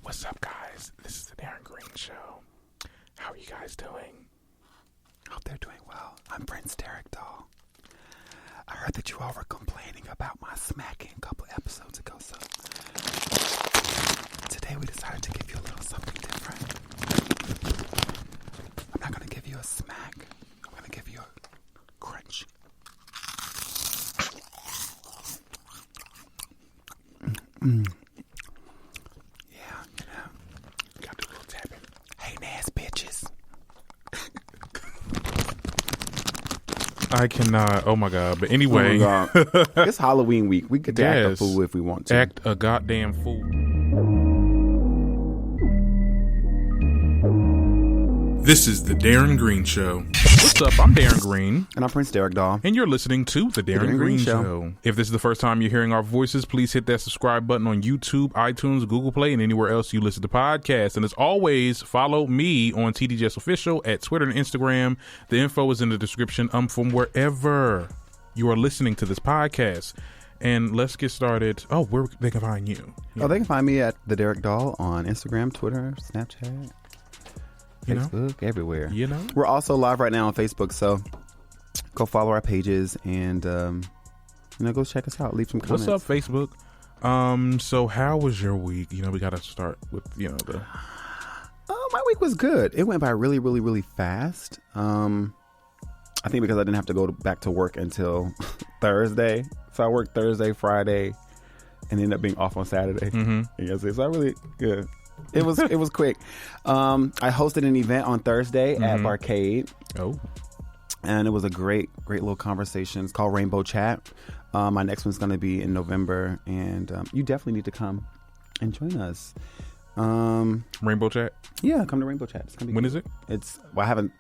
What's up, guys? This is the Darren Green Show. How are you guys doing? Hope they're doing well. I'm Prince Derek Doll. I heard that you all were complaining about my smacking a couple episodes ago, so today we decided to give you a little something different. I'm not going to give you a smack. I'm going to give you a crunch. I cannot. Oh my god! But anyway, It's Halloween week. We could act a fool if we want to. Act a goddamn fool. This is the Darren Green Show. What's up? I'm Darren Green. And I'm Prince Derek Doll. And you're listening to the Darren Green Show. If this is the first time you're hearing our voices, please hit that subscribe button on YouTube, iTunes, Google Play, and anywhere else you listen to podcasts. And as always, follow me on TDJS Official at Twitter and Instagram. The info is in the description. I'm from wherever you are listening to this podcast. And let's get started. Oh, where they can find you? Oh, they can find me at the Derek Doll on Instagram, Twitter, Snapchat. Facebook, everywhere. You know, we're also live right now on Facebook, so go follow our pages and go check us out. Leave some comments. What's up, Facebook? So how was your week? You know, we got to start with the. My week was good. It went by really, really, really fast. I think because I didn't have to go back to work until Thursday, so I worked Thursday, Friday, and ended up being off on Saturday. Mm-hmm. So I really good. It was quick. I hosted an event on Thursday at Barcade. Oh, and it was a great little conversation. It's called Rainbow Chat. My next one's going to be in November, and you definitely need to come and join us. Rainbow Chat. Yeah, come to Rainbow Chat. It's gonna be when good. Is it? It's I haven't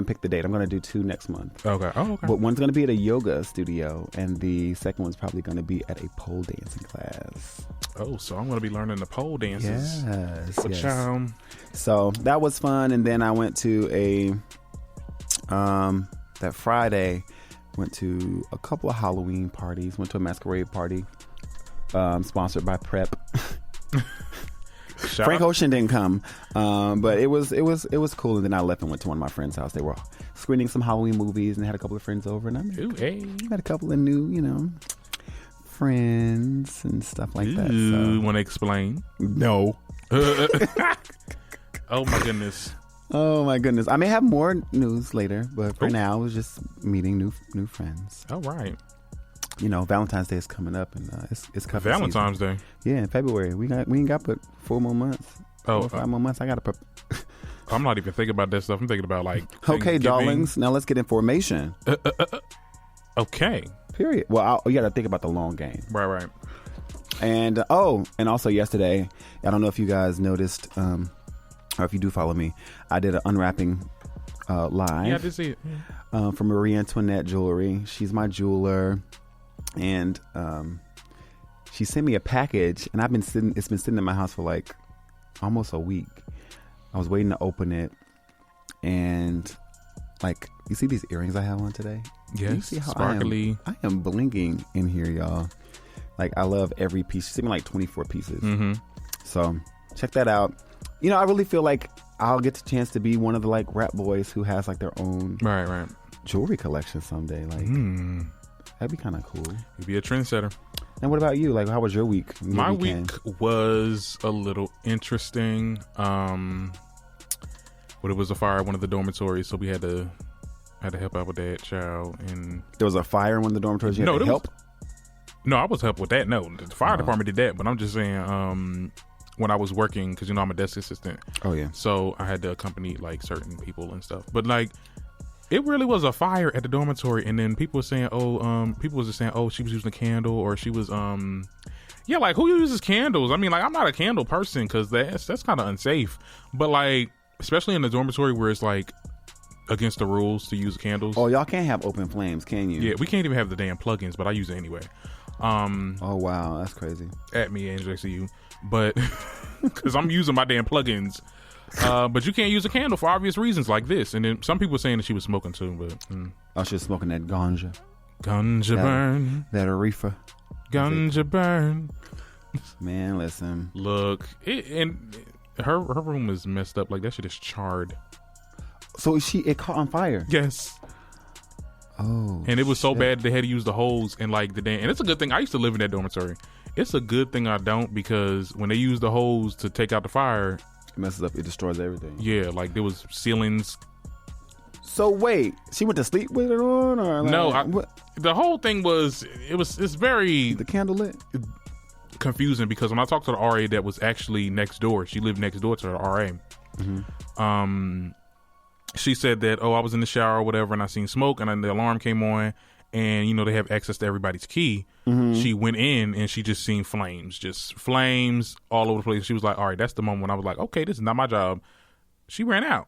picked the date. I'm going to do 2 next month. Okay. Oh, okay. But one's going to be at a yoga studio, and the second one's probably going to be at a pole dancing class. Oh, so I'm going to be learning the pole dances. Yes. So that was fun. And then I went to that Friday, went to a couple of Halloween parties, went to a masquerade party, sponsored by Prep. Frank Ocean didn't come, but it was cool. And then I left and went to one of my friends' house. They were screening some Halloween movies and had a couple of friends over. And I met a couple of new, friends and stuff like that. So. Want to explain? No. Oh my goodness. I may have more news later, but for now, it was just meeting new friends. All right. Valentine's Day is coming up, and it's coming. Valentine's Day. Yeah, in February. We ain't got but 4 more months. 4 or 5 more months. I gotta. I'm not even thinking about that stuff. I'm thinking about Okay, darlings. Now let's get information. Okay. Period. Well, you got to think about the long game. Right. And and also yesterday, I don't know if you guys noticed, or if you do follow me, I did an unwrapping live. Yeah, I did see it. Yeah. From Marie Antoinette Jewelry. She's my jeweler, and she sent me a package, and it's been sitting in my house for almost a week. I was waiting to open it, and you see these earrings I have on today? Yes, you see how sparkly. I am blinking in here, y'all. I love every piece. She sent me 24 pieces. Mm-hmm. So check that out. I really feel like I'll get the chance to be one of the rap boys who has their own right jewelry collection someday. That'd be kind of cool. You'd be a trendsetter. And what about you? How was your week? My week was a little interesting. But it was a fire at one of the dormitories, so we had to help out with that, child. And there was a fire in one of the dormitories. You had to help? No, I was helping with that. No, the fire department did that. But I'm just saying, when I was working, because I'm a desk assistant. Oh yeah. So I had to accompany certain people and stuff. But it really was a fire at the dormitory, and then people were saying, people was just saying, she was using a candle, or she was, who uses candles? I mean, I'm not a candle person, because that's kind of unsafe. But especially in the dormitory where it's against the rules to use candles. Oh, y'all can't have open flames, can you? Yeah, we can't even have the damn plugins, but I use it anyway. Oh wow, that's crazy. At me, NJCU, but because I'm using my damn plugins. But you can't use a candle for obvious reasons like this. And then some people were saying that she was smoking too, but oh, she was smoking that ganja. Ganja burn. That arefa. Ganja burn. Man, listen. Look, and her room is messed up. Like that shit is charred. So it caught on fire. Yes. Oh. And it was so bad they had to use the hose and like the damn. And it's a good thing I used to live in that dormitory. It's a good thing I don't, because when they use the hose to take out the fire, it messes up. It destroys everything. Yeah, like there was ceilings. So wait, she went to sleep with it on, or like, no? The whole thing was it's very the candle lit. Confusing, because when I talked to the RA that was actually next door, she lived next door to the RA. Mm-hmm. She said that, I was in the shower or whatever, and I seen smoke, and then the alarm came on, and they have access to everybody's key. Mm-hmm. She went in and she just seen flames all over the place. She was like, all right, that's the moment when I was like, okay, this is not my job. She ran out.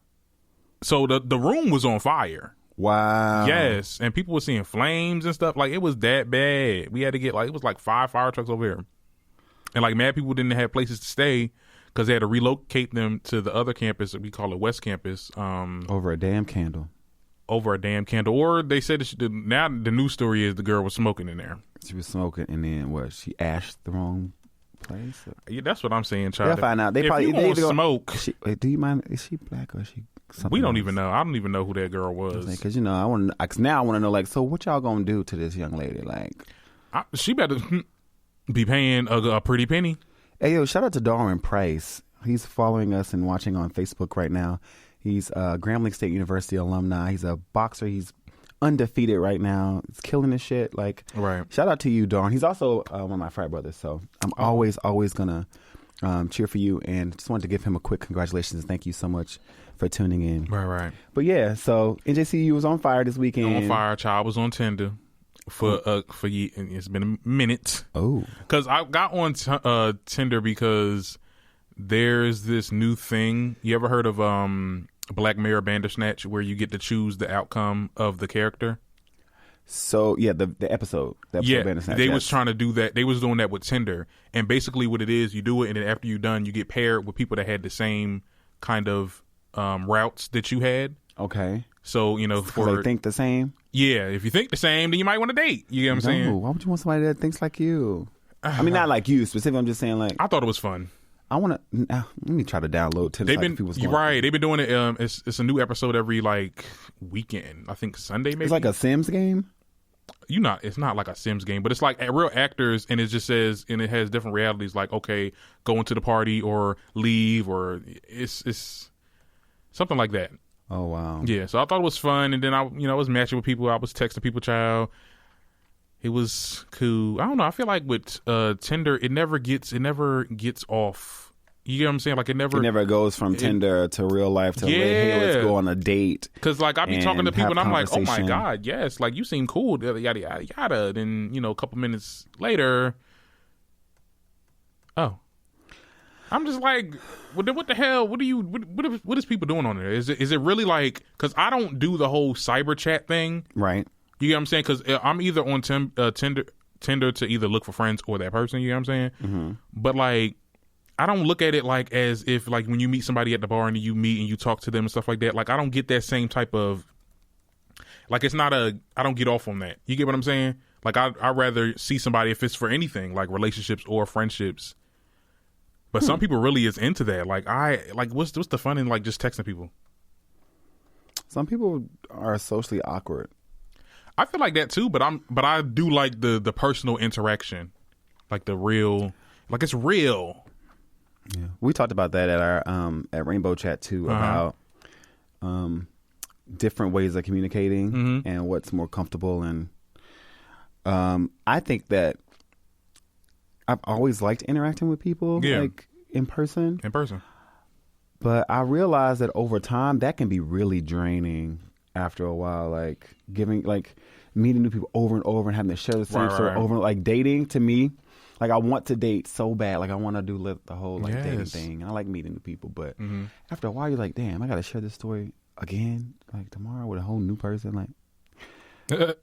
So the room was on fire. Wow. Yes, and people were seeing flames and stuff. Like, it was that bad. We had to get it was like 5 fire trucks over here. And like mad people didn't have places to stay because they had to relocate them to the other campus. We call it West Campus. Over a damn candle. Or they said that now the news story is the girl was smoking in there. She was smoking, and then what? She ashed the wrong place? Yeah, that's what I'm saying, child. They'll find out. They if probably you want smoke. Do you mind? Is she black or is she something? We don't else? even know. I don't even know who that girl was. Because I want to. Now I want to know. Like, so what y'all gonna do to this young lady? Like, she better be paying a pretty penny. Hey, yo, shout out to Darren Price. He's following us and watching on Facebook right now. He's a Grambling State University alumni. He's a boxer. He's undefeated right now. He's killing his shit. Like, right. Shout out to you, Darren. He's also one of my frat brothers. So I'm always going to cheer for you. And just wanted to give him a quick congratulations and thank you so much for tuning in. Right. But yeah, so NJCU was on fire this weekend. On fire. Child was on Tinder. For it's been a minute. Oh, because I got on Tinder because there's this new thing. You ever heard of Black Mirror Bandersnatch, where you get to choose the outcome of the character? So yeah, the episode. Bandersnatch, they was trying to do that. They was doing that with Tinder, and basically what it is, you do it, and then after you're done, you get paired with people that had the same kind of routes that you had. Okay. So, for they think the same? Yeah, if you think the same, then you might want to date. You get what I'm saying? Why would you want somebody that thinks like you? I mean, not like you specifically. I'm just saying, like, I thought it was fun. I want to. Let me try to download Tinder. You're right. They've been doing it. It's a new episode every like weekend. I think Sunday maybe. It's like a Sims game. It's not like a Sims game, but it's like real actors, and it just says, and it has different realities. Like, okay, go into the party or leave, or it's something like that. Oh wow. Yeah, so I thought it was fun, and then I was matching with people. I was texting people, child. It was cool. I don't know. I feel like with Tinder, it never gets off. You get what I'm saying? Like it never goes from Tinder to real life to hey, let's go on a date. Because like I be talking to people and I'm like, oh my god, yes, like you seem cool, yada yada yada. Then a couple minutes later, I'm just like, what the hell? What is people doing on there? Is it really like? Because I don't do the whole cyber chat thing, right? You get what I'm saying? Because I'm either on Tinder to either look for friends or that person. You get what I'm saying? Mm-hmm. But like, I don't look at it like as if like when you meet somebody at the bar and you meet and you talk to them and stuff like that. Like I don't get that same type of like it's not I don't get off on that. You get what I'm saying? Like I'd rather see somebody if it's for anything like relationships or friendships. But some people really is into that. Like what's the fun in like just texting people? Some people are socially awkward. I feel like that too, but I do like the personal interaction, like the real, like it's real. Yeah, we talked about that at our at Rainbow Chat too about different ways of communicating and what's more comfortable. And I think that I've always liked interacting with people, like in person. But I realized that over time that can be really draining. After a while, like meeting new people over and over and having to share the same story over, like dating to me, like I want to date so bad, like I want to do the whole like dating thing. And I like meeting new people, but after a while, you're like, damn, I got to share this story again, like tomorrow with a whole new person. Like,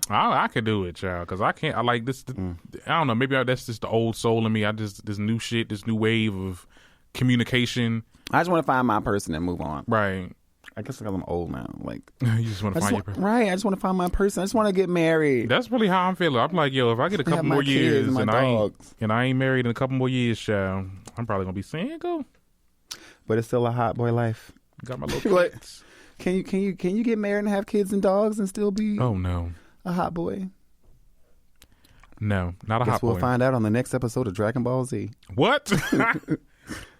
I could do it, child, because I can't. I like this. I don't know. Maybe that's just the old soul in me. This new shit, this new wave of communication. I just want to find my person and move on. Right. I guess I'm old now. Like, you just want to find your person. Right. I just want to find my person. I just want to get married. That's really how I'm feeling. I'm like, yo, if I get a couple more years and I ain't married in a couple more years, child, I'm probably gonna be single. But it's still a hot boy life. Got my little kids. Can you get married and have kids and dogs and still be? Oh no, a hot boy. No, not a hot boy. We'll find out on the next episode of Dragon Ball Z. What?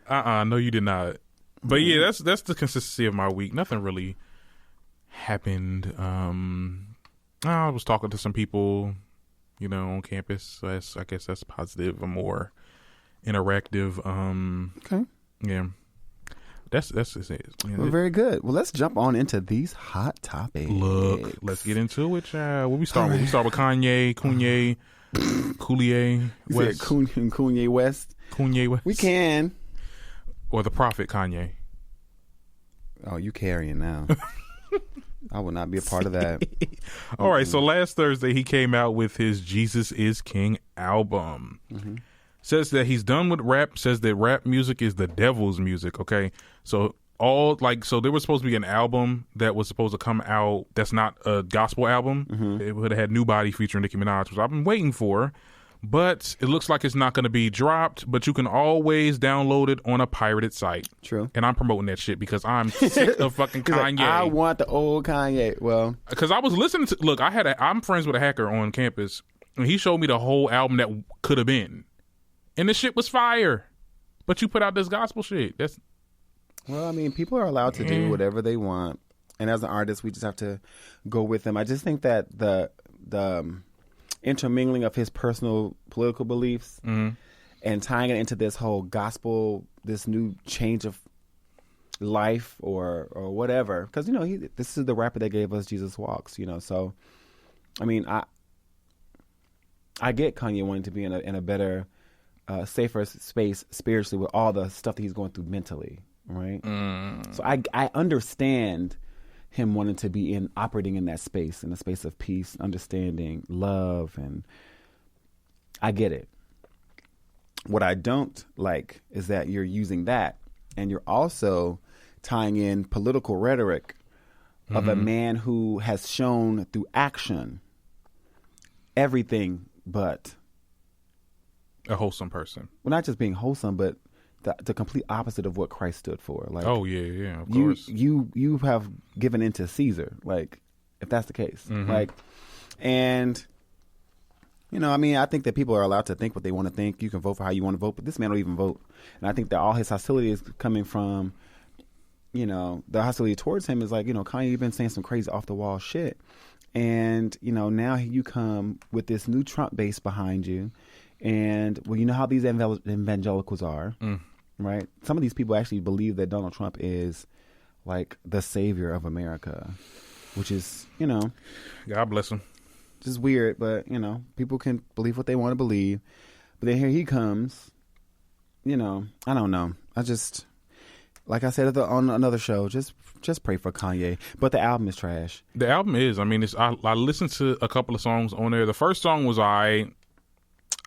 No, you did not. But yeah, that's the consistency of my week. Nothing really happened. I was talking to some people, on campus. So I guess that's positive or more interactive. Okay. Yeah. That's it. Well, very good. Well, let's jump on into these hot topics. Look, let's get into it, child. What we start with? We start with Kanye, Kanye West. Kanye West. Kanye West. We can. Or the prophet Kanye. Oh, you carrying now. I will not be a part of that. All right, so last Thursday he came out with his Jesus is King album. Mm-hmm. Says that he's done with rap, says that rap music is the devil's music, okay? So there was supposed to be an album that was supposed to come out that's not a gospel album. Mm-hmm. It would have had New Body featuring Nicki Minaj, which I've been waiting for. But it looks like it's not going to be dropped, but you can always download it on a pirated site. True. And I'm promoting that shit because I'm sick of fucking Kanye. Like, I want the old Kanye. Well, because I was listening to, look, I'm friends with a hacker on campus, and he showed me the whole album that could have been. And this shit was fire. But you put out this gospel shit. Well, I mean, people are allowed to do whatever they want. And as an artist, we just have to go with them. I just think that the intermingling of his personal political beliefs and tying it into this whole gospel, this new change of life or whatever. Because, this is the rapper that gave us Jesus Walks, So, I mean, I get Kanye wanting to be in a better, safer space spiritually with all the stuff that he's going through mentally, right? So I understand him wanting to be operating in that space, in a space of peace, understanding, love, and I get it. What I don't like is that you're using that and you're also tying in political rhetoric of a man who has shown through action everything but a wholesome person. Well, not just being wholesome, but the complete opposite of what Christ stood for. Like, oh yeah, of course. You have given into Caesar, like, if that's the case, like, and I mean, I think that people are allowed to think what they want to think. You can vote for how you want to vote, but this man don't even vote, and I think that all his hostility is coming from, the hostility towards him is like, Kanye, you've been saying some crazy off the wall shit, and now you come with this new Trump base behind you, and well, you know how these evangelicals are. Right? Some of these people actually believe that Donald Trump is like the savior of America, which is, God bless him. Just weird, but, people can believe what they want to believe. But then here he comes, I don't know. I just, like I said on another show, just pray for Kanye. But the album is trash. The album is. I mean, I listened to a couple of songs on there. The first song was I'm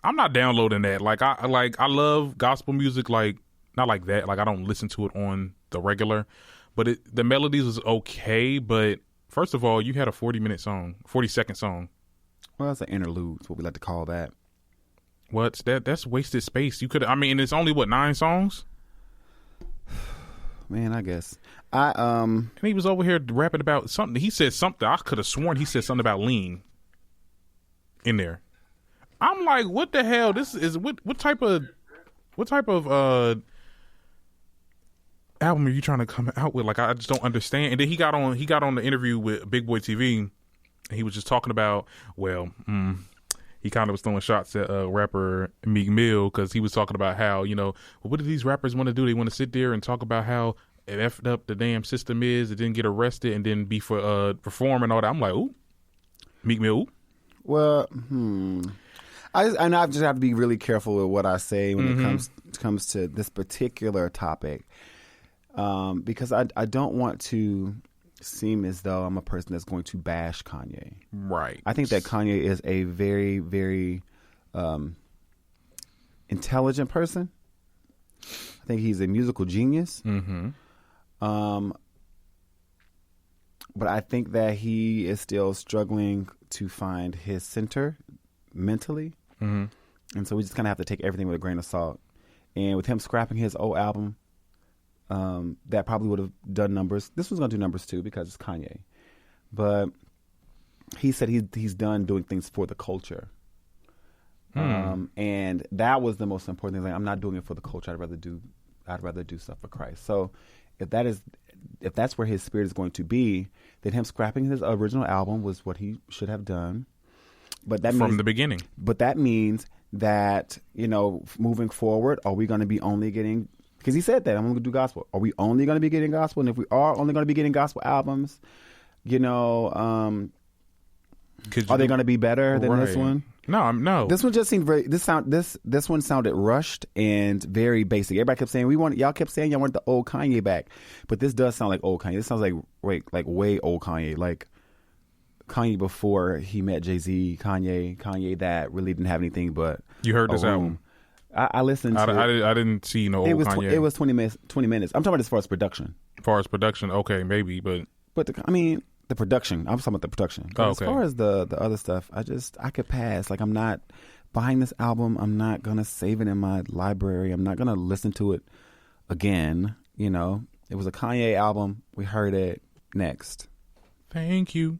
not downloading that. I love gospel music, like, not like that. Like, I don't listen to it on the regular, but the melodies was okay. But first of all, you had a 40-second song. Well, that's an interlude. That's what we like to call that. What's that? That's wasted space. You could. I mean, it's only 9 songs. Man, I guess And he was over here rapping about something. He said something. I could have sworn he said something about lean in there. I'm like, what the hell? This is what type of album are you trying to come out with? Like, I just don't understand. And then he got on the interview with Big Boy TV, and he was just talking about, he kind of was throwing shots at rapper Meek Mill, because he was talking about how, what do these rappers want to do? They want to sit there and talk about how effed up the damn system is, and then get arrested and then be for reform and all that. I'm like, ooh, Meek Mill. Well, I just have to be really careful with what I say when it comes to this particular topic, because I don't want to seem as though I'm a person that's going to bash Kanye. Right. I think that Kanye is a very, very intelligent person. I think he's a musical genius. But I think that he is still struggling to find his center mentally. Mm-hmm. And so we just kind of have to take everything with a grain of salt. And with him scrapping his old album, that probably would have done numbers. This was going to do numbers too because it's Kanye. But he said he's done doing things for the culture. And that was the most important thing. Like, I'm not doing it for the culture. I'd rather do stuff for Christ. So if that's where his spirit is going to be, then him scrapping his original album was what he should have done. But that from the beginning. But that means that, moving forward, are we going to be only getting, because he said that I'm going to do gospel. Are we only going to be getting gospel? And if we are only going to be getting gospel albums, are they going to be better than this one? No. This one just seemed very. This one sounded rushed and very basic. Everybody kept saying y'all kept saying y'all want the old Kanye back, but this does sound like old Kanye. This sounds like way old Kanye, like Kanye before he met Jay-Z. Kanye that really didn't have anything but. You heard this album? I listened to it. I didn't see no old Kanye. It was 20 minutes. I'm talking about as far as production. Okay, maybe, but the production. I'm talking about the production. Okay. As far as the other stuff, I could pass. Like, I'm not buying this album. I'm not gonna save it in my library. I'm not gonna listen to it again. It was a Kanye album. We heard it. Next. Thank you.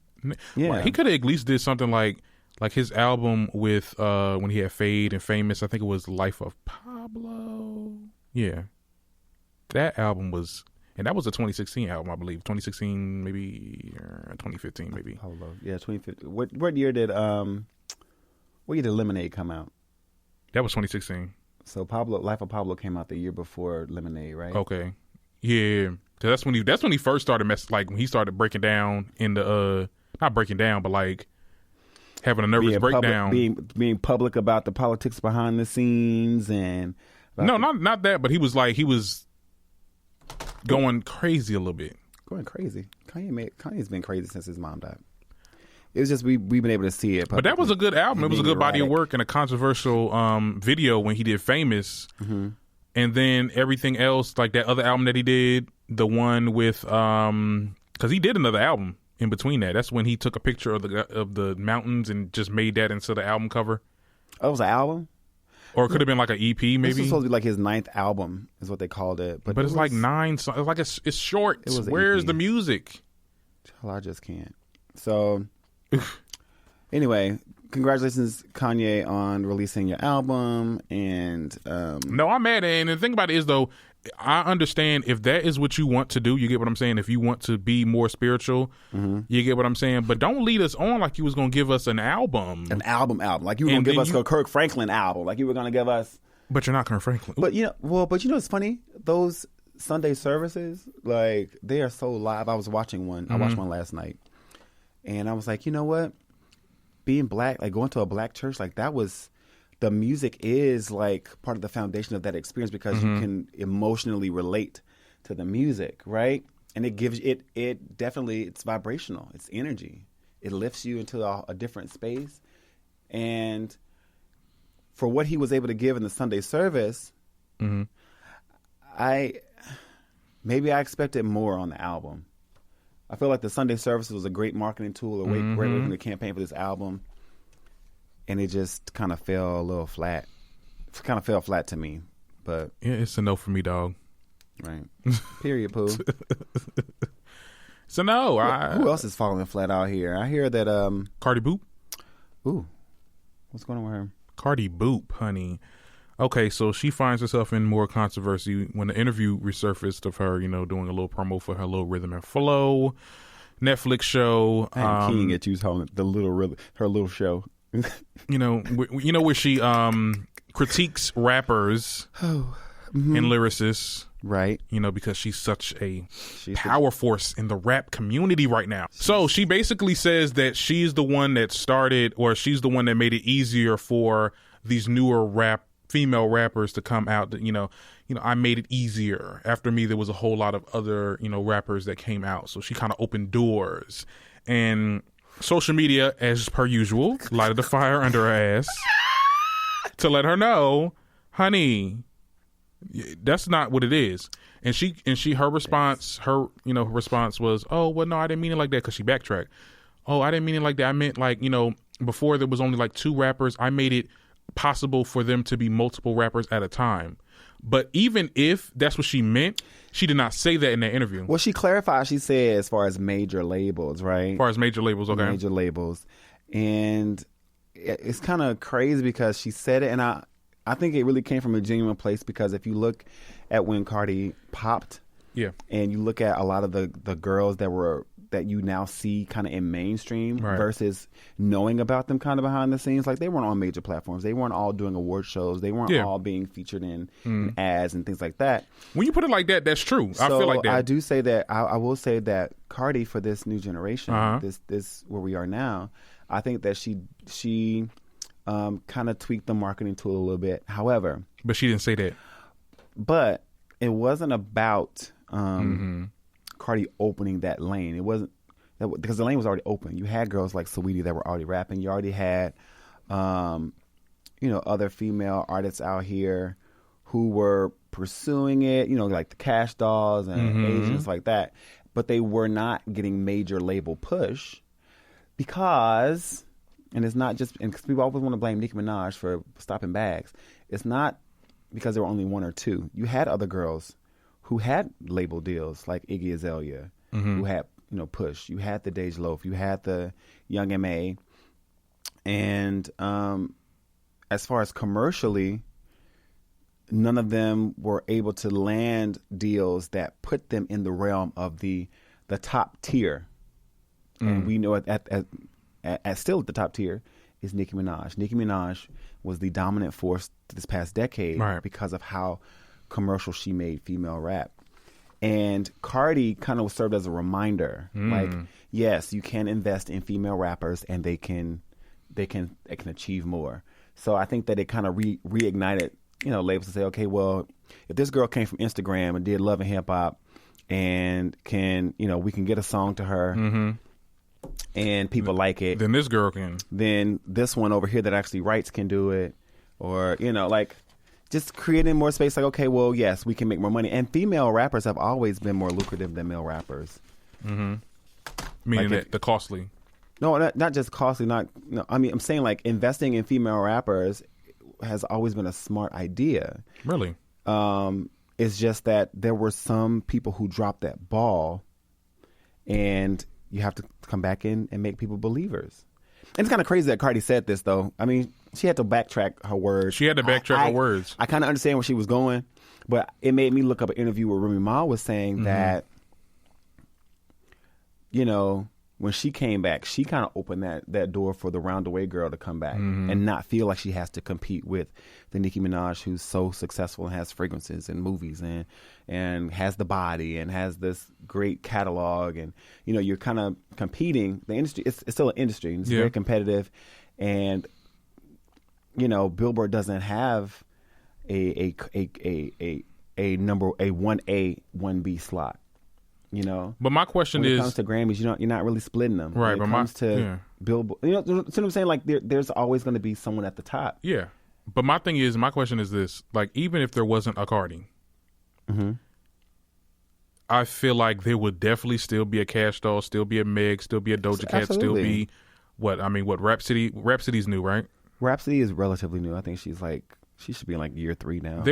Yeah, well, he could have at least did something like his album with when he had Fade and Famous. I think it was Life of Pablo. Yeah, that album was. And that was a 2016 album, I believe. 2016, maybe 2015, maybe. Pablo. Yeah, 2015. What year did Lemonade come out? That was 2016. So Life of Pablo came out the year before Lemonade, right? Okay. Yeah. That's when he first started when he started breaking down in the not breaking down, but like having a nervous breakdown. Being public about the politics behind the scenes and not that, but he was going crazy a little bit. Going crazy. Kanye's been crazy since his mom died. It was just we've been able to see it. But that was a good album. It was a good body of work and a controversial video when he did Famous. Mm-hmm. And then everything else, like that other album that he did, the one with because he did another album in between that. That's when he took a picture of the mountains and just made that into the album cover. Oh, it was an album? Or it could have been like an EP, maybe. This was supposed to be like his 9th album, is what they called it. But it's like 9 songs. It's like it's short. Where's the music? Hell, I just can't. So, anyway, congratulations, Kanye, on releasing your album. And no, I'm mad. And the thing about it is, though, I understand if that is what you want to do. You get what I'm saying? If you want to be more spiritual, you get what I'm saying? But don't lead us on like you was going to give us an album. An album. Like you were going to give us a Kirk Franklin album. Like you were going to give us... But you're not Kirk Franklin. But it's funny? Those Sunday services, like, they are so live. I was watching one. I watched one last night. And I was like, you know what? Being black, like going to a black church, like that was... The music is like part of the foundation of that experience because you can emotionally relate to the music, right? And it gives it definitely, it's vibrational. It's energy. It lifts you into a different space. And for what he was able to give in the Sunday service, I expected more on the album. I feel like the Sunday service was a great marketing tool, a great way to campaign for this album. And it just kind of fell a little flat. It kind of fell flat to me. But yeah, it's a no for me, dog. Right. Period, Pooh. So no. Who else is falling flat out here? I hear that Cardi Boop. Ooh. What's going on with her? Cardi Boop, honey. Okay, so she finds herself in more controversy when the interview resurfaced of her, doing a little promo for her little Rhythm and Flow Netflix show. I'm keying at you calling it her little show. Where she critiques rappers and lyricists, right? Because she's such a power force in the rap community right now. So she basically says that she's the one that started, or she's the one that made it easier for these newer female rappers to come out. I made it easier. After me, there was a whole lot of other rappers that came out. So she kind of opened doors. And social media, as per usual, lighted the fire under her ass to let her know, honey, That's not what it is. And her response was, oh, well, no, I didn't mean it like that, because she backtracked. Oh, I didn't mean it like that. I meant like, before there was only like 2 rappers, I made it possible for them to be multiple rappers at a time. But even if that's what she meant, she did not say that in that interview. Well, she clarified. She said as far as major labels, right? As far as major labels, okay. Major labels. And it's kind of crazy because she said it, and I think it really came from a genuine place, because if you look at when Cardi popped, and you look at a lot of the girls that you now see kind of in mainstream versus knowing about them kind of behind the scenes, like they weren't on major platforms. They weren't all doing award shows. They weren't all being featured in ads and things like that. When you put it like that, that's true. So I feel like that. I do say that. I will say that Cardi, for this new generation, this where we are now, I think that she kind of tweaked the marketing tool a little bit. However, but she didn't say that. But it wasn't about Cardi opening that lane. It wasn't because the lane was already open. You had girls like Saweetie that were already rapping. You already had, other female artists out here who were pursuing it. Like the Cash Dolls and Asians like that. But they were not getting major label push because, and it's not just, and people always want to blame Nicki Minaj for stopping bags. It's not because there were only 1 or 2. You had other girls who had label deals, like Iggy Azalea, who had push. You had the Dej Loaf. You had the Young M.A. And as far as commercially, none of them were able to land deals that put them in the realm of the top tier. And we know at still at the top tier is Nicki Minaj. Nicki Minaj was the dominant force this past decade because of how commercial she made female rap. And Cardi kind of served as a reminder, like, yes, you can invest in female rappers and they can achieve more. So I think that it kind of reignited, labels to say, okay, well, if this girl came from Instagram and did Love and Hip Hop and we can get a song to her and people like it, then this girl can. Then this one over here that actually writes can do it, or just creating more space. Like, okay, well, yes, we can make more money. And female rappers have always been more lucrative than male rappers. Meaning like that the costly. No, not just costly. I mean, I'm saying like investing in female rappers has always been a smart idea. Really? It's just that there were some people who dropped that ball, and you have to come back in and make people believers. And it's kind of crazy that Cardi said this, though. I mean, she had to backtrack her words. Her words. I kind of understand where she was going, but it made me look up an interview where Remy Ma was saying that, when she came back, she kind of opened that door for the Roundaway girl to come back and not feel like she has to compete with the Nicki Minaj who's so successful and has fragrances and movies and has the body and has this great catalog, and you're kind of competing. The industry, it's still an industry, and it's very competitive, and Billboard doesn't have a number, a 1A 1B slot. But my question when is, it comes to Grammys, you're not really splitting them. Right, when it comes to Billboard, see what I'm saying? Like there's always going to be someone at the top. Yeah, but my question is this: like, even if there wasn't a Cardi, I feel like there would definitely still be a Cash Doll, still be a Meg, still be a Doja Cat, still be Rhapsody's new, right? Rhapsody is relatively new. I think she should be in like year 3 now.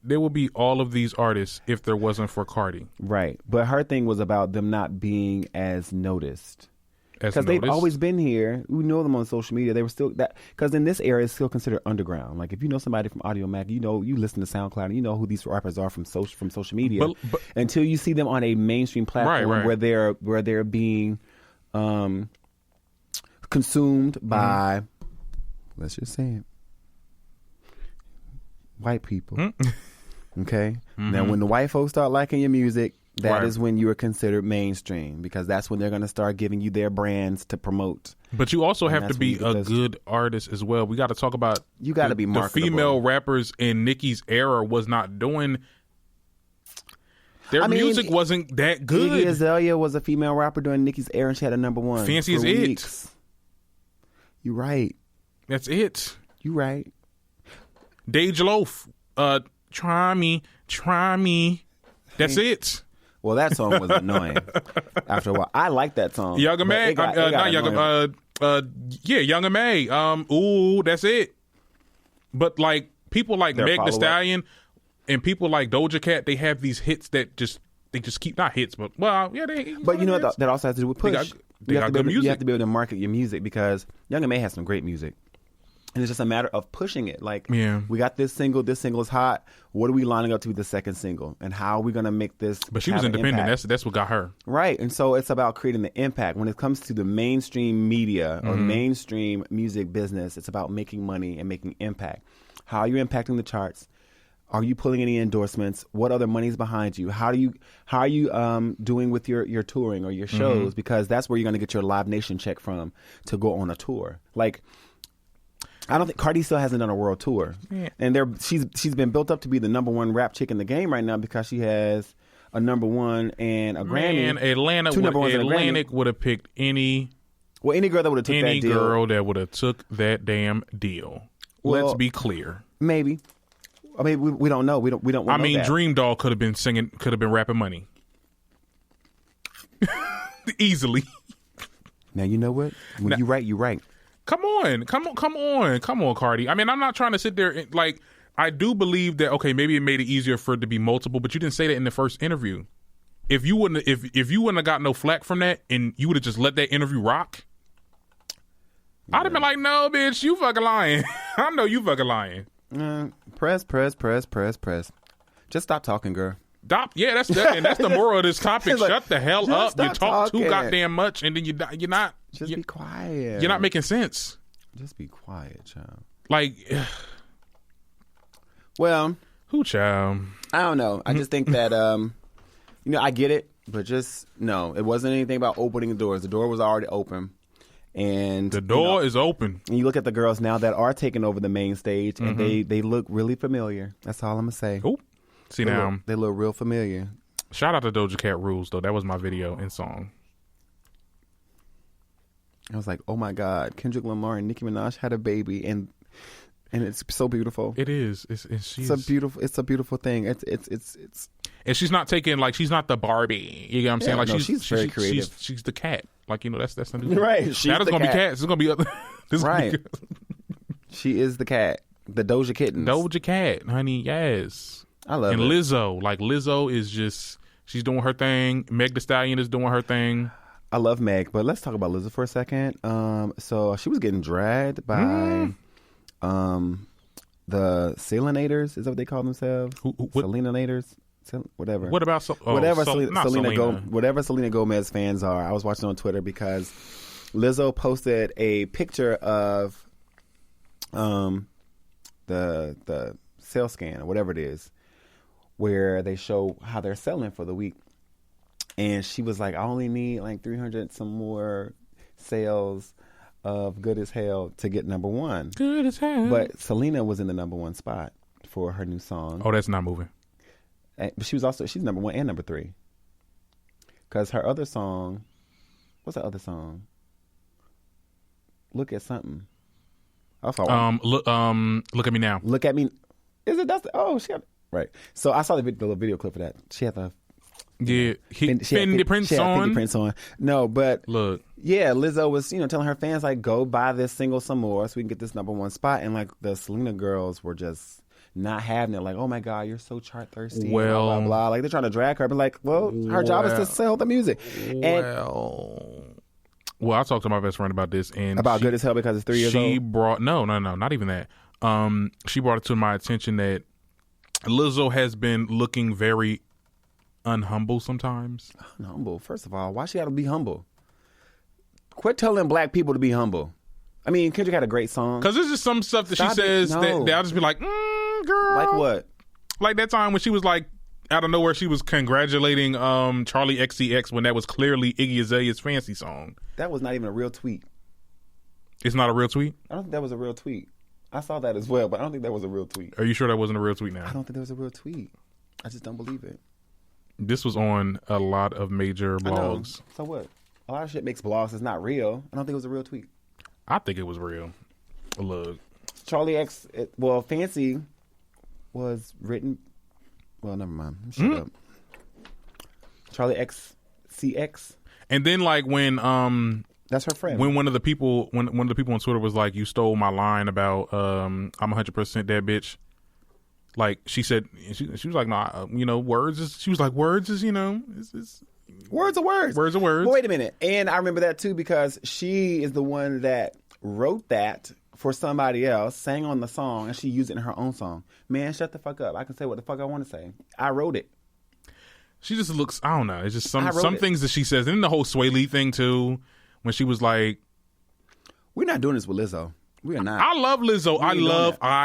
There will be all of these artists if there wasn't for Cardi. Right. But her thing was about them not being as noticed. Because they've always been here. We know them on social media. They were still that, because in this era, it's still considered underground. Like if you know somebody from Audio Mac, you listen to SoundCloud, and you know who these rappers are from social media. But until you see them on a mainstream platform where they're being consumed by, let's just say it, white people. Okay. Now, when the white folks start liking your music, that is when you are considered mainstream, because that's when they're going to start giving you their brands to promote. But you also have to be a good artist as well. We got to talk about you got to be marketable. The female rappers in Nicki's era was not doing. Music wasn't that good. Iggy Azalea was a female rapper during Nicki's era, and she had a #1. Fancy as weeks. You right. That's it. You right. Dej Loaf. Try me. That's it. Well, that song was annoying after a while. I like that song. Young and May. Young and May. Ooh, that's it. But like people like Meg Thee Stallion and people like Doja Cat, they have these hits that they just keep, not hits, but But you know what that also has to do with push. You have to be able to market your music, because Young and May has some great music. And it's just a matter of pushing it. Like, we got this single is hot. What are we lining up to be the second single? And how are we going to make this? But she was independent. That's what got her. Right. And so it's about creating the impact. When it comes to the mainstream media or mainstream music business, it's about making money and making impact. How are you impacting the charts? Are you pulling any endorsements? What other money's behind you? How are you doing with your touring or your shows? Because that's where you're going to get your Live Nation check from to go on a tour. Like, I don't think Cardi still hasn't done a world tour, and she's been built up to be the number one rap chick in the game right now because she has a number one and a Grammy. Man, Atlantic would have picked any girl that would have took that deal. Any girl that would have took that damn deal. Well, let's be clear. Maybe. I mean, we don't know. We don't. I mean, Dream Doll could have been singing, could have been rapping Money easily. Now you know what? When you right, you right. Come on, Cardi. I mean, I'm not trying to sit there and, like, I do believe that, okay, maybe it made it easier for it to be multiple, but you didn't say that in the first interview. If you wouldn't have got no flack from that and you would have just let that interview rock, I'd have been like, no, bitch, you fucking lying. I know you fucking lying. Press. Just stop talking, girl. Stop. Yeah, that's the moral of this topic. Like, shut the hell up. You talk too goddamn much, and then you're not. Just be quiet. You're not making sense. Just be quiet, child. Like, well, who, child? I don't know. I just think that I get it, but just no. It wasn't anything about opening the doors. The door was already open, and the door is open. And you look at the girls now that are taking over the main stage, and they look really familiar. That's all I'm gonna say. Ooh. See, now they look real familiar. Shout out to Doja Cat Rules, though. That was my video and song. I was like, oh my God, Kendrick Lamar and Nicki Minaj had a baby, and it's so beautiful. It is. It's a beautiful thing. It's and she's not taking, like, she's not the Barbie. You know what I'm saying? Like, no, she's very creative. She's the cat. Like, that's the new right. Now there's gonna be cats. There's gonna be other. Right. She is the cat. The Doja Kittens. Doja Cat, honey. Yes. I love it. And Lizzo is just, she's doing her thing. Meg Thee Stallion is doing her thing. I love Meg, but let's talk about Lizzo for a second. So she was getting dragged by the Selenators. Is that what they call themselves? Selenators? Whatever. What about whatever Selena Gomez fans are? I was watching on Twitter because Lizzo posted a picture of the sales scan or whatever it is, where they show how they're selling for the week. And she was like, I only need like 300 some more sales of Good as Hell to get number one. Good as Hell. But Selena was in the number one spot for her new song. Oh, that's not moving. But she's number one and number three. Because her other song, what's the other song? Look at something. Look at me now. Look at me. Is it? She got right. So I saw the little video clip of that. She had the Fendi prints on. No, but look, yeah, Lizzo was telling her fans like, go buy this single some more so we can get this number one spot, and like the Selena girls were just not having it. Like, oh my God, you're so chart thirsty. Well, blah blah blah. Like they're trying to drag her, but like, well, her job is to sell the music. Well, I talked to my best friend about this, and about Good as Hell because it's 3 years old. She brought no, not even that. She brought it to my attention that Lizzo has been looking very unhumble sometimes. Unhumble. First of all, why she got to be humble? Quit telling black people to be humble. I mean, Kendrick had a great song. Because there's just some stuff that she says that I'll just be like, girl. Like what? Like that time when she was like, out of nowhere, she was congratulating Charlie XCX when that was clearly Iggy Azalea's fancy song. That was not even a real tweet. It's not a real tweet? I don't think that was a real tweet. I saw that as well, but I don't think that was a real tweet. Are you sure that wasn't a real tweet now? I don't think that was a real tweet. I just don't believe it. This was on a lot of major blogs. So what? A lot of shit makes blogs. It's not real. I don't think it was a real tweet. I think it was real. Look. Charlie X, Fancy was written. Well, never mind. Shut up. Charlie XCX. And then like when that's her friend. When one of the people on Twitter was like, "You stole my line about I'm 100% that bitch." Like she said, she was like, "Nah, words is." She was like, "Words is, it's words are words. Words are words." Well, wait a minute, and I remember that too because she is the one that wrote that for somebody else, sang on the song, and she used it in her own song. Man, shut the fuck up! I can say what the fuck I want to say. I wrote it. She just looks. I don't know. It's just some things that she says, and then the whole Sway Lee thing too. When she was like, "We're not doing this with Lizzo. We are not." I love Lizzo. I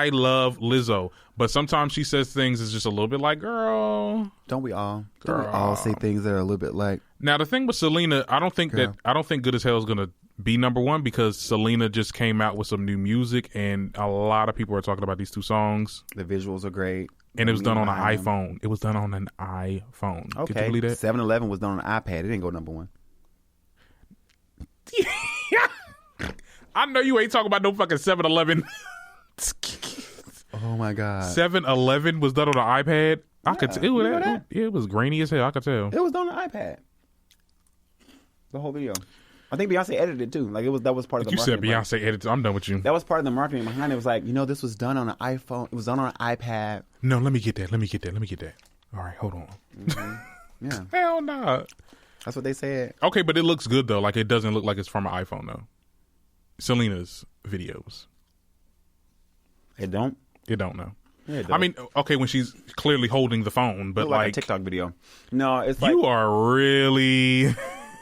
love Lizzo. But sometimes she says things that's just a little bit like, girl. Don't we all? Don't we all say things that are a little bit like? Now the thing with Selena, I don't think Good as Hell is gonna be number one because Selena just came out with some new music, and a lot of people are talking about these two songs. The visuals are great. And it was done on an iPhone. It was done on an iPhone. Okay. Could you believe that? 7-Eleven was done on an iPad. It didn't go number one. I know you ain't talking about no fucking 7-Eleven. Oh my god. 7-Eleven was done on an iPad. I could tell it was grainy as hell. I could tell. It was done on an iPad. The whole video. I think Beyonce edited it too. Like that was part of the marketing. You said Beyonce edited. I'm done with you. That was part of the marketing behind it. It was like, this was done on an iPhone. It was done on an iPad. No, let me get that. All right, hold on. Mm-hmm. Yeah. Hell no. Nah. That's what they said. Okay, but it looks good though. Like it doesn't look like it's from an iPhone though. Selena's videos. It don't? It don't know. Yeah, I mean, okay, when she's clearly holding the phone, but like a TikTok video. No, it's like you are really.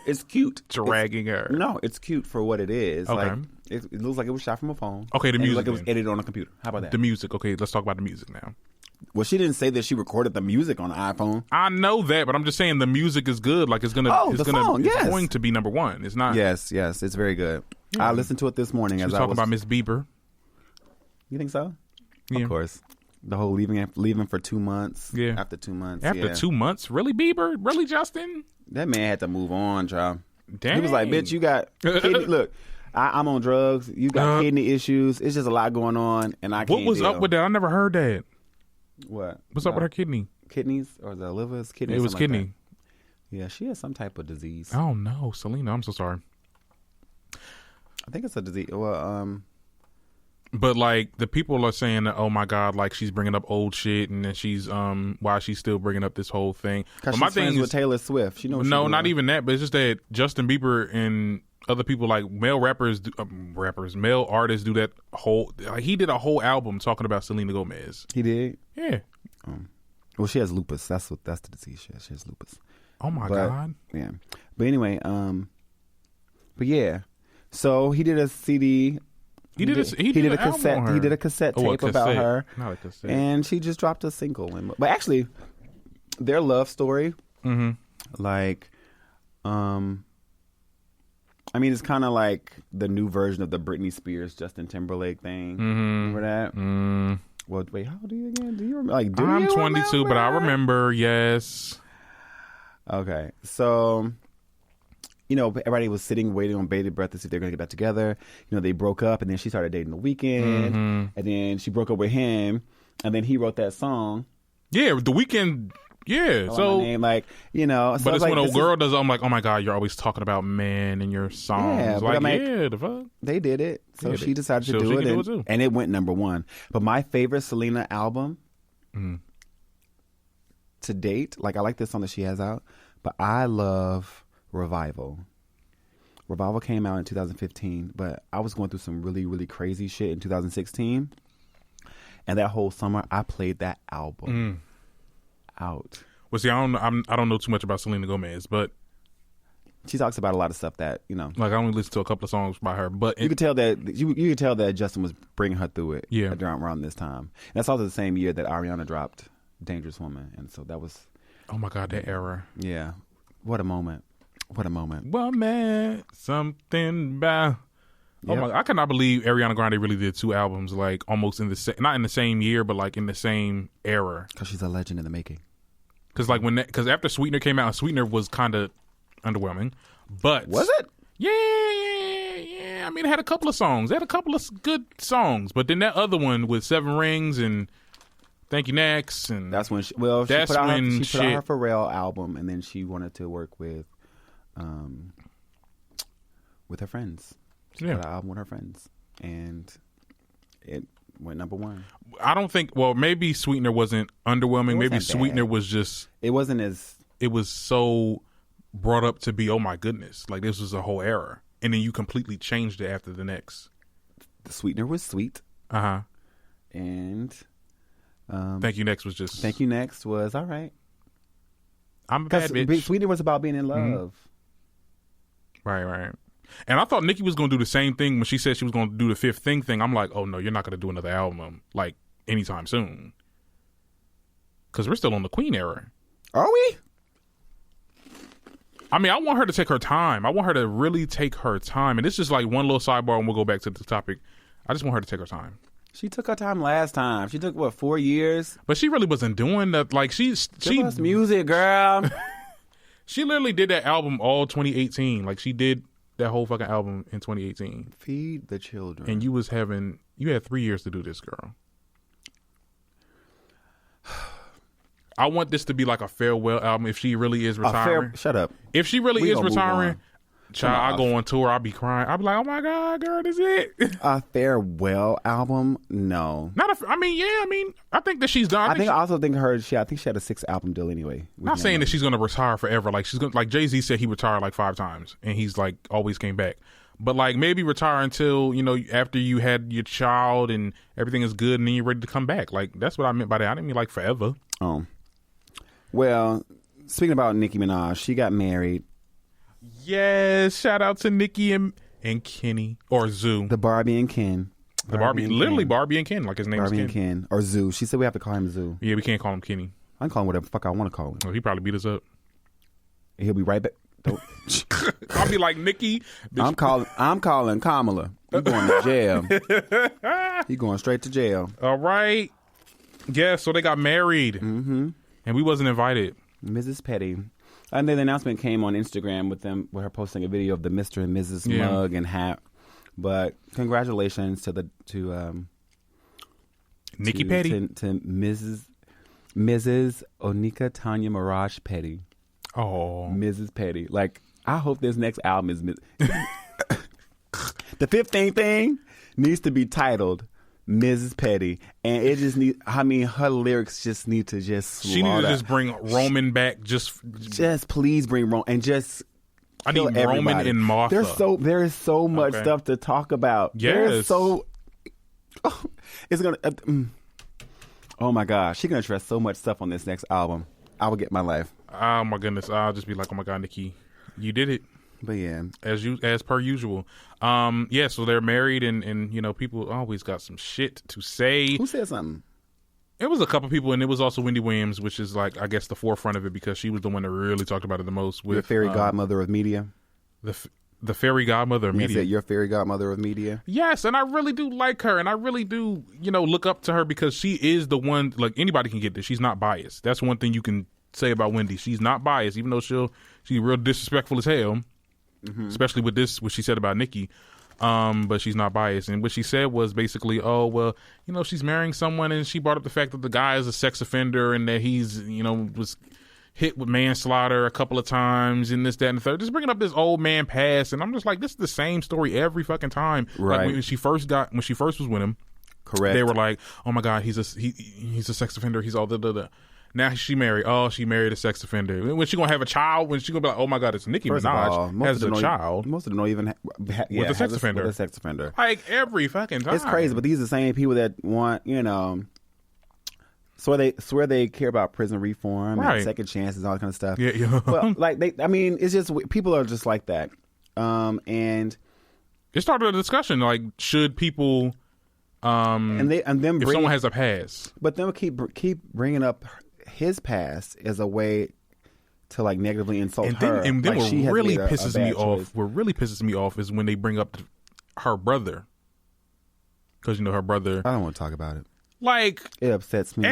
It's cute. Dragging her. No, it's cute for what it is. Okay. Like it looks like it was shot from a phone. Okay, the music. Like it was edited on a computer. How about that? The music. Okay, let's talk about the music now. Well, she didn't say that she recorded the music on an iPhone. I know that, but I'm just saying the music is good. Like it's going to be number one. It's not. Yes, it's very good. Yeah. I listened to it this morning. As I was talking about Miss Bieber. You think so? Yeah. Of course. The whole leaving for 2 months. Yeah. After 2 months. After 2 months? Really, Bieber? Really, Justin? That man had to move on, child. Dang. He was like, bitch, you got kidney. Look, I'm on drugs. You got kidney issues. It's just a lot going on, and I can't What was up with that? I never heard that. What? What's up with her kidney? Kidneys or the livers? Kidneys. It was kidney. Like yeah, she has some type of disease. Oh no, Selena, I'm so sorry. I think it's a disease. Well, but like the people are saying that, oh my god, like she's bringing up old shit, and then she's why she's still bringing up this whole thing. Because she's friends with Taylor Swift. She knows. No, not even that. But it's just that Justin Bieber and other people like male male artists do that whole. Like he did a whole album talking about Selena Gomez. He did. Yeah. Well, she has lupus. That's the disease she has. She has lupus. Oh my god. Yeah. But anyway, but yeah. So he did a CD. He did a cassette. He did a cassette tape about her. Not a cassette. And she just dropped a single. But actually, their love story, like, I mean, it's kind of like the new version of the Britney Spears Justin Timberlake thing. Remember that? Well, wait, how old are you again? Do you remember? Like, I'm 22, but I remember. Yes. Okay, so. Everybody was waiting on bated breath to see if they're going to get back together. They broke up, and then she started dating The Weeknd, and then she broke up with him, and then he wrote that song. Yeah, The Weeknd. Yeah, so but it's when a girl does. I'm like, oh my god, you're always talking about men in your songs. Yeah, like, the fuck. They did it, so she decided to do it, and it went number one. But my favorite Selena album to date, like I like this song that she has out, but I love Revival. Revival came out in 2015, but I was going through some really, really crazy shit in 2016. And that whole summer, I played that album out. Well, see, I don't know too much about Selena Gomez, but she talks about a lot of stuff that like I only listened to a couple of songs by her, but you could tell that you could tell that Justin was bringing her through it. Yeah, around this time. And that's also the same year that Ariana dropped "Dangerous Woman," and so that was. Oh my god, that era! Yeah, what a moment. What a moment. Well, man, something about. Yep. Oh my! I cannot believe Ariana Grande really did 2 albums, like almost in the not in the same year, but like in the same era. Because she's a legend in the making. Because because after Sweetener came out, Sweetener was kind of underwhelming, but was it? Yeah. I mean, it had a couple of songs. It had a couple of good songs, but then that other one with 7 Rings and Thank You Next, and that's when she put out her Pharrell album, and then she wanted to work with her friends. She put out an album with her friends, and it went number one. I don't think. Well, maybe Sweetener wasn't underwhelming. Maybe Sweetener was just. It wasn't as. It was so brought up to be, oh my goodness, like this was a whole era, and then you completely changed it after the next. The Sweetener was sweet. And Thank You Next was just. Thank You Next was all right. I'm a bad bitch. Sweetener was about being in love. Right. And I thought Nicki was going to do the same thing when she said she was going to do the Fifth Thing thing. I'm like, oh no, you're not going to do another album like anytime soon, because we're still on the Queen era. Are we? I mean, I want her to take her time. I want her to really take her time. And it's just like one little sidebar, and we'll go back to the topic. I just want her to take her time. She took her time last time. She took 4 years? But she really wasn't doing that. Like she music, girl. She literally did that album all 2018. Like she did that whole fucking album in 2018. Feed the children. And you had 3 years to do this, girl. I want this to be like a farewell album if she really is retiring. Shut up. If she really is retiring, child, I go on tour, I'll be crying. I'll be like, oh my God, girl, this is it. A farewell album? No. I think that she's done. I also think she had a 6-album deal anyway. Not saying that she's going to retire forever. Like like Jay-Z said he retired like 5 times and he's like always came back. But like maybe retire until, after you had your child and everything is good and then you're ready to come back. Like that's what I meant by that. I didn't mean like forever. Oh. Well, speaking about Nicki Minaj, she got married. Yes, shout out to Nicki and Kenny or Zoo. The Barbie and Ken. Barbie and Ken, like his name is Ken. Barbie and Ken. Or Zoo. She said we have to call him Zoo. Yeah, we can't call him Kenny. I can call him whatever the fuck I want to call him. Oh, he probably beat us up. He'll be right back. Don't. I'll be like, Nicki. I'm calling Kamala. He going to jail. He going straight to jail. All right. Yeah, so they got married. Mm-hmm. And we wasn't invited. Mrs. Petty. And then the announcement came on Instagram with her posting a video of the Mr. and Mrs. mug and hat. But congratulations to Nicki Petty. To Mrs. Onika Tanya Mirage Petty. Oh. Mrs. Petty. Like, I hope this next album is... The 15th thing needs to be titled Mrs. Petty, and it just her lyrics just need to just she need to just bring Roman back. Just please bring Roman and just I need everybody. Roman and Martha. There is so much stuff to talk about. Yes. It's gonna oh my gosh, she's gonna address so much stuff on this next album. I will get my life. Oh my goodness, I'll just be like, oh my God, Nicki, you did it. But yeah, as per usual. So they're married, and people always got some shit to say. Who said something? It was a couple people, and it was also Wendy Williams, which is like, I guess, the forefront of it because she was the one that really talked about it the most. With the fairy godmother of media. The fairy godmother of media. Your fairy godmother of media. Yes, and I really do like her, and I really do, look up to her because she is the one. Like anybody can get this. She's not biased. That's one thing you can say about Wendy. She's not biased, even though she's real disrespectful as hell. Mm-hmm. Especially with this, what she said about Nicki, but she's not biased. And what she said was basically, oh, well, she's marrying someone, and she brought up the fact that the guy is a sex offender and that he's, was hit with manslaughter a couple of times and this, that, and the third. Just bringing up this old man past, and I'm just like, this is the same story every fucking time. Right. Like when she first was with him, correct. They were like, oh my God, he's a sex offender. He's all da. Now she married a sex offender. When she gonna have a child? When she gonna be like, oh my God, it's Nicki Minaj has a child. Most of them don't even with a sex offender. With a sex offender. Like every fucking time. It's crazy, but these are the same people that want, swear they care about prison reform and second chances, all that kind of stuff. Yeah. Well, it's just people are just like that. And it started a discussion like, should people, if someone has a pass, but then keep bringing up his past as a way to like negatively insult her. And then what really pisses me off is when they bring up her brother, because her brother. I don't want to talk about it. Like it upsets me.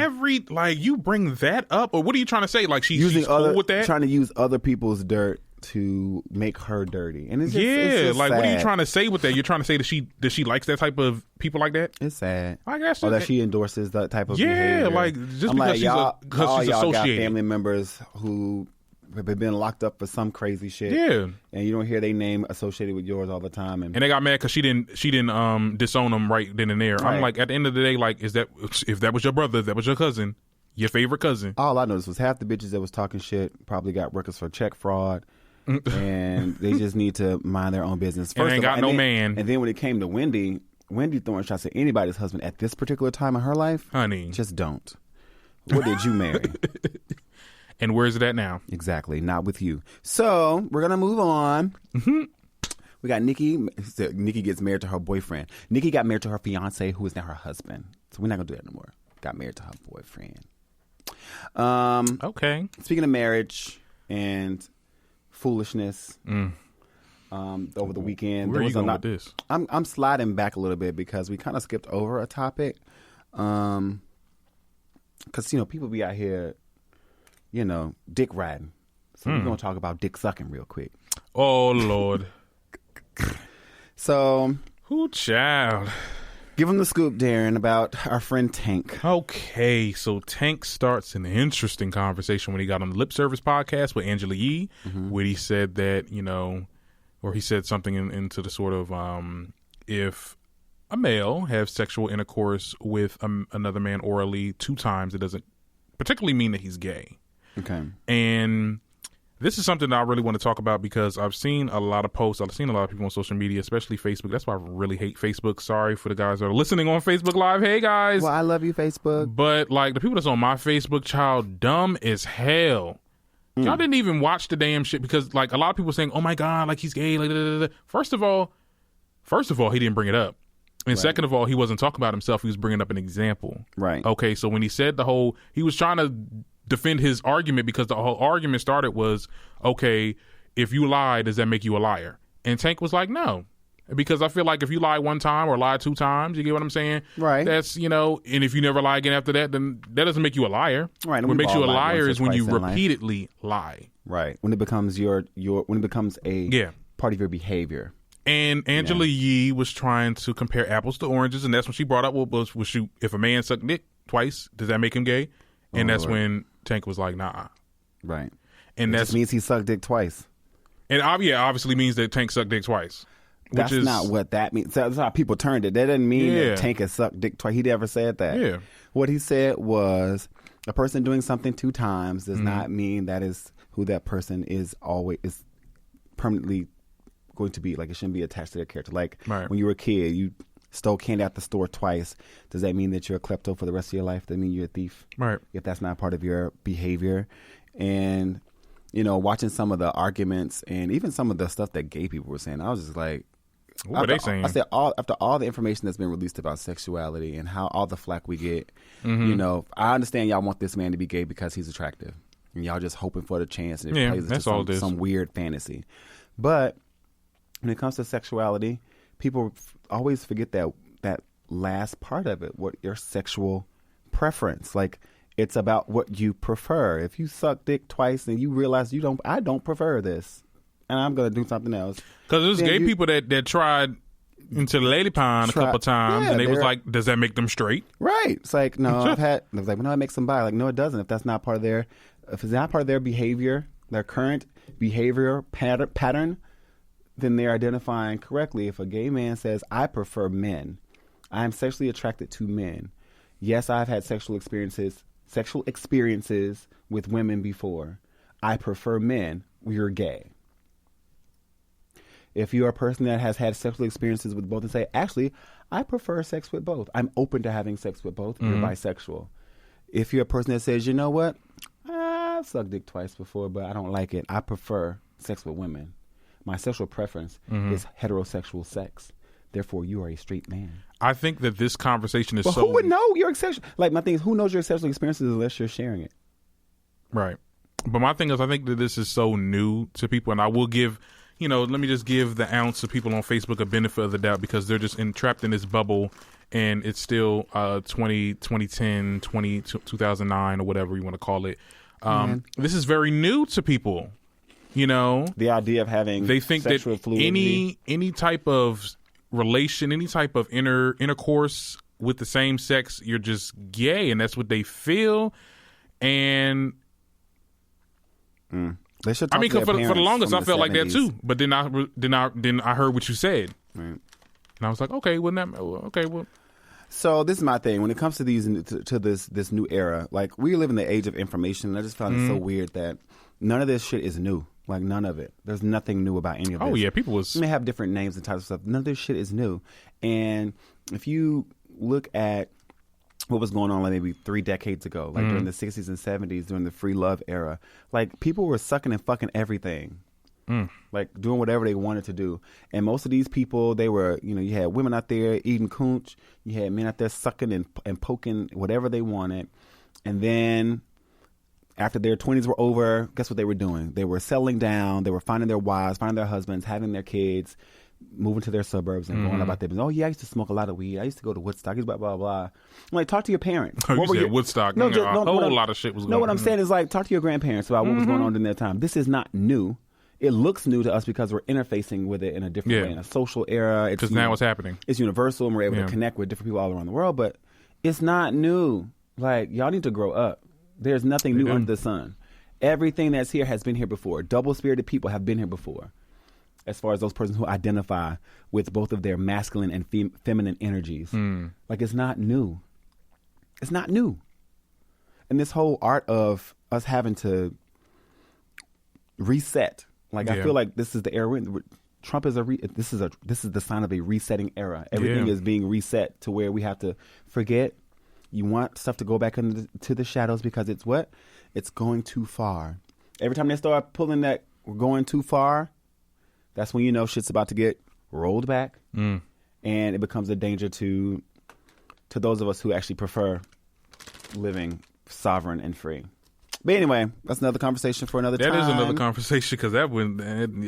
You bring that up, or what are you trying to say? Like she's cool with that, trying to use other people's dirt to make her dirty. And it's just like sad. what are you trying to say with that? You're trying to say that she likes that type of people like that? It's sad. I guess. Or that she endorses that type of behavior. Like just I'm because like, she's y'all got associated. family members who have been locked up for some crazy shit. Yeah. And you don't hear their name associated with yours all the time. And they got mad because she didn't disown them right then and there. Right. I'm like, at the end of the day, like, if that was your brother, if that was your cousin, your favorite cousin. All I noticed was half the bitches that was talking shit probably got records for check fraud. And they just need to mind their own business. First and ain't got man. And then when it came to Wendy throwing shots at anybody's husband at this particular time in her life, honey, just don't. What did you marry? And where's it at now? Exactly, not with you. So we're gonna move on. We got Nikki. Nikki gets married to her boyfriend. Nikki got married to her fiance, who is now her husband. So we're not gonna do that anymore. Got married to her boyfriend. Okay. Speaking of marriage and foolishness, over the weekend, where are you going with this? I'm sliding back a little bit because we kind of skipped over a topic. Because people be out here, dick riding. So we're gonna talk about dick sucking real quick. Oh Lord. So, who child? Give him the scoop, Darren, about our friend Tank. Okay, so Tank starts an interesting conversation when he got on the Lip Service podcast with Angela Yee, where he said that, or he said something into the sort of, if a male has sexual intercourse with another man orally 2 times, it doesn't particularly mean that he's gay. Okay. And this is something that I really want to talk about because I've seen a lot of posts. I've seen a lot of people on social media, especially Facebook. That's why I really hate Facebook. Sorry for the guys that are listening on Facebook Live. Hey, guys. Well, I love you, Facebook. But, like, the people that's on my Facebook, child, dumb as hell. Y'all didn't even watch the damn shit because, like, a lot of people saying, oh, my God, like, he's gay. Like, da, da, da. First of all, he didn't bring it up. And second of all, he wasn't talking about himself. He was bringing up an example. Right. Okay, so when he said he was trying to defend his argument because the whole argument started was, okay, if you lie, does that make you a liar? And Tank was like, no, because I feel like if you lie 1 time or lie 2 times, you get what I'm saying? Right. That's, and if you never lie again after that, then that doesn't make you a liar. Right. What makes you a liar is when you repeatedly lie. Right. When it becomes when it becomes a part of your behavior. And Angela Yee was trying to compare apples to oranges, and that's when she brought up was if a man sucked dick twice, does that make him gay? And that's when Tank was like, nah. Right. And that means he sucked dick twice. And obviously means that Tank sucked dick twice. That's not what that means. That's how people turned it. That doesn't mean that Tank has sucked dick twice. He never said that. Yeah. What he said was a person doing something 2 times does not mean that is who that person is permanently going to be. Like, it shouldn't be attached to their character. Like when you were a kid, you stole candy at the store twice. Does that mean that you're a klepto for the rest of your life? Does that mean you're a thief? Right. If that's not part of your behavior. And, watching some of the arguments and even some of the stuff that gay people were saying, I was just like, what are they saying? I said, after all the information that's been released about sexuality and how all the flack we get, I understand y'all want this man to be gay because he's attractive. And y'all just hoping for the chance. And it plays that's all it is. Some weird fantasy. But when it comes to sexuality, people always forget that last part of it, what your sexual preference. Like, it's about what you prefer. If you suck dick twice and you realize I don't prefer this, and I'm going to do something else. Because there's gay people that tried into the lady pond a couple times, and they was like, does that make them straight? Right. It's like, no, it was like, well, no, it makes them bi. Like, no, it doesn't. If that's not part of if it's not part of their behavior, their current behavior pattern, then they're identifying correctly. If a gay man says, I prefer men, I'm sexually attracted to men. Yes, I've had sexual experiences with women before. I prefer men. You're gay. If you're a person that has had sexual experiences with both and say, actually, I prefer sex with both. I'm open to having sex with both. You're bisexual. If you're a person that says, you know what? I've sucked dick twice before, but I don't like it. I prefer sex with women. My sexual preference is heterosexual sex. Therefore, you are a straight man. I think that this conversation is but who would know your sexual... Like, my thing is, who knows your sexual experiences unless you're sharing it? Right. But my thing is, I think that this is so new to people, and I will give... let me just give the ounce of people on Facebook a benefit of the doubt because they're just trapped in this bubble, and it's still 2010, 2009, or whatever you want to call it. This is very new to people. You know, the idea of having they think that fluidity. any type of relation, any type of intercourse with the same sex, you're just gay, and that's what they feel. And they should. I mean, for the longest, I felt like that too. But then I heard what you said, right. And I was like, okay, well. So this is my thing when it comes to this new era. Like, we live in the age of information, and I just found it so weird that none of this shit is new. Like, none of it. There's nothing new about any of this. Oh yeah, people may have different names and types of stuff. None of this shit is new. And if you look at what was going on like maybe 3 decades ago, like during the 60s and 70s, during the free love era, like, people were sucking and fucking everything. Like, doing whatever they wanted to do. And most of these people, they were, you had women out there eating coonch. You had men out there sucking and poking whatever they wanted. And then after their 20s were over, guess what they were doing? They were settling down. They were finding their wives, finding their husbands, having their kids, moving to their suburbs and going about their business. Oh, yeah, I used to smoke a lot of weed. I used to go to Woodstock. Blah, blah, blah. I'm like, talk to your parents. Oh, you said Woodstock. A whole lot of shit was going on. No, what I'm saying is, like, talk to your grandparents about what was going on in their time. This is not new. It looks new to us because we're interfacing with it in a different way, in a social era. Because now it's happening. It's universal, and we're able to connect with different people all around the world, but it's not new. Like, y'all need to grow up. There's nothing new under the sun. Everything that's here has been here before. Double-spirited people have been here before, as far as those persons who identify with both of their masculine and feminine energies. Like, it's not new. It's not new. And this whole art of us having to reset. Like, I feel like this is the era. Trump is this is the sign of a resetting era. Everything is being reset to where we have to forget. You want stuff to go back into the shadows because it's what? It's going too far. Every time they start pulling that we're going too far, that's when you know shit's about to get rolled back, and it becomes a danger to those of us who actually prefer living sovereign and free. But anyway, that's another conversation for another time. That is another conversation because that went.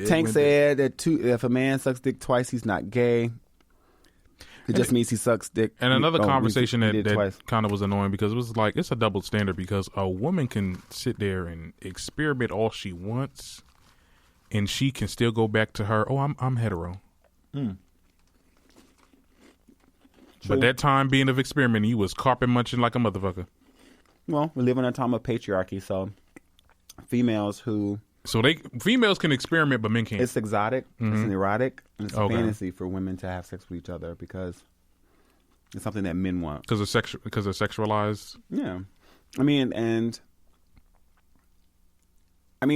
Tank said that if a man sucks dick twice, he's not gay. It just means he sucks dick. And another conversation that kind of was annoying because it was like, it's a double standard because a woman can sit there and experiment all she wants, and she can still go back to her, I'm hetero. But that time being of experimenting, you was carpet munching like a motherfucker. Well, we live in a time of patriarchy, so females can experiment, but men can't. It's exotic, it's an erotic, and it's a fantasy for women to have sex with each other because it's something that men want. Because they're sexualized. Yeah, I mean,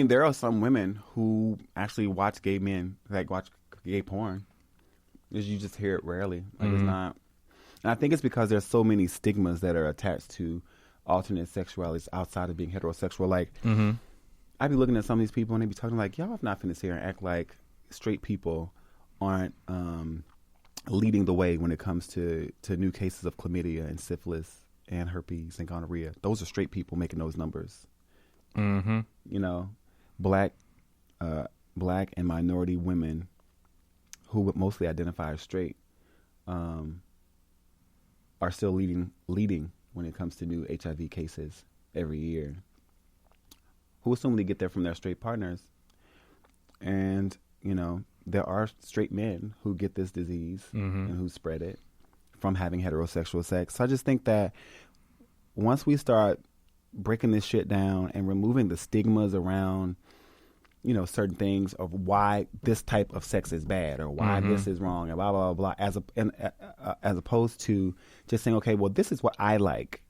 there are some women who actually watch gay men, like watch gay porn. You just hear it rarely. Like, it's not. And I think it's because there's so many stigmas that are attached to alternate sexualities outside of being heterosexual. Like, I be looking at some of these people and they be talking like, y'all have not finna sit here and act like straight people aren't leading the way when it comes to new cases of chlamydia and syphilis and herpes and gonorrhea. Those are straight people making those numbers. You know, black and minority women who would mostly identify as straight are still leading when it comes to new HIV cases every year, who assumably get there from their straight partners. And, you know, there are straight men who get this disease and who spread it from having heterosexual sex. So I just think that once we start breaking this shit down and removing the stigmas around, you know, certain things of why this type of sex is bad or why this is wrong and blah, blah, blah, as opposed to just saying, okay, well, this is what I like.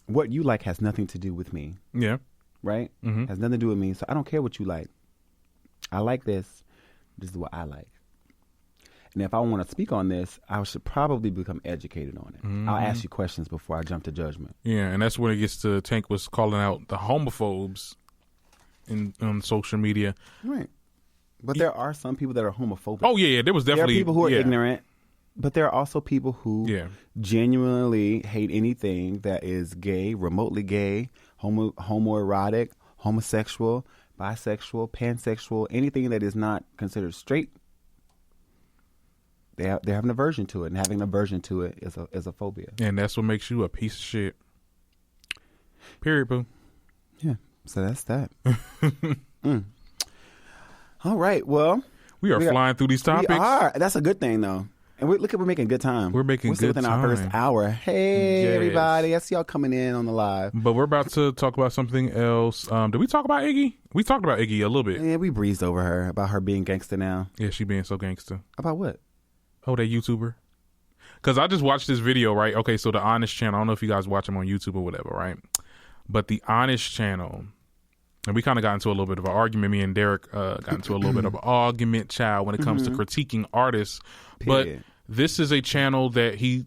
What you like has nothing to do with me. Yeah. Right? Has nothing to do with me. So I don't care what you like. I like this. This is what I like. And if I want to speak on this, I should probably become educated on it. I'll ask you questions before I jump to judgment. Yeah, and that's when it gets to Tank was calling out the homophobes on social media. Right. But there are some people that are homophobic. Oh, yeah. There was definitely... There are people who are ignorant, but there are also people who genuinely hate anything that is gay, remotely gay, homoerotic, homosexual, bisexual, pansexual, anything that is not considered straight. They have an aversion to it, and having an aversion to it is a phobia. And that's what makes you a piece of shit. Period, boo. Yeah. So that's that. All right. Well, we are flying through these topics. We are. That's a good thing, though. And we're making good time. We're making good within time. Our first hour. Hey, everybody. I see y'all coming in on the live. But we're about to talk about something else. Did we talk about Iggy? We talked about Iggy a little bit. Yeah, we breezed over her about her being gangster now. Yeah, she being so gangster. About what? Oh, that YouTuber. Because I just watched this video, right? Okay, so the Honest Channel. I don't know if you guys watch them on YouTube or whatever, right? But the Honest Channel, and we kind of got into a little bit of an argument. Me and Derek got into a little bit of an argument, child, when it comes to critiquing artists. Period. But this is a channel that he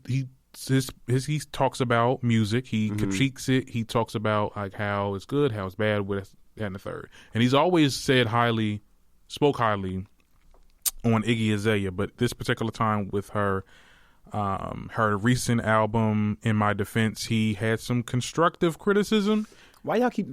talks about music. He critiques it. He talks about like how it's good, how it's bad, with that and the third. And he's always spoke highly on Iggy Azalea. But this particular time with her recent album, In My Defense, he had some constructive criticism. Why y'all keep?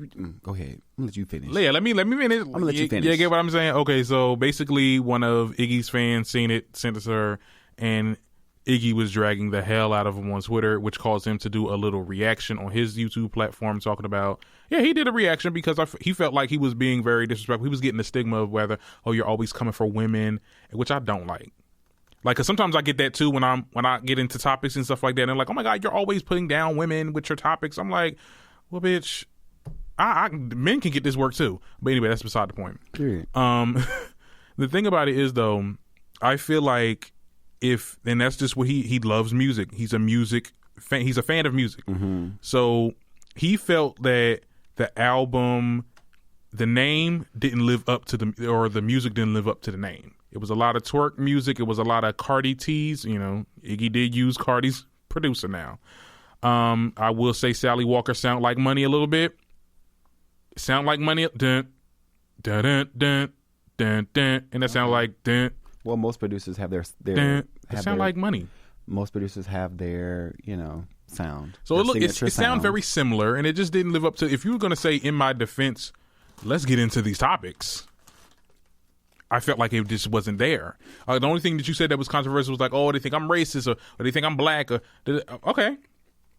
Go ahead. I'm gonna let you finish. Yeah, let me finish. I'm gonna let you finish. Yeah, get what I'm saying? Okay, so basically, one of Iggy's fans seen it, sent it to her, and Iggy was dragging the hell out of him on Twitter, which caused him to do a little reaction on his YouTube platform, talking about, he did a reaction because he felt like he was being very disrespectful. He was getting the stigma of whether, you're always coming for women, which I don't like. Like, cause sometimes I get that too when I get into topics and stuff like that. And they're like, oh my God, you're always putting down women with your topics. I'm like, well, bitch, men can get this work too. But anyway, that's beside the point. Period. The thing about it is, though, I feel like and that's just what he loves music. He's a music fan. He's a fan of music. So he felt that the album, the name didn't live up to the music didn't live up to the name. It was a lot of twerk music. It was a lot of Cardi T's. Iggy did use Cardi's producer now. I will say Sally Walker sound like money a little bit. Sound like money. Dun, dun, dun, dun, dun, dun, and that sound like dun. Well, most producers have their sound like money. Most producers have their, sound. So it sounds very similar, and it just didn't live up to. If you were going to say, in my defense, let's get into these topics, I felt like it just wasn't there. The only thing that you said that was controversial was like, they think I'm racist, or they think I'm black. Okay,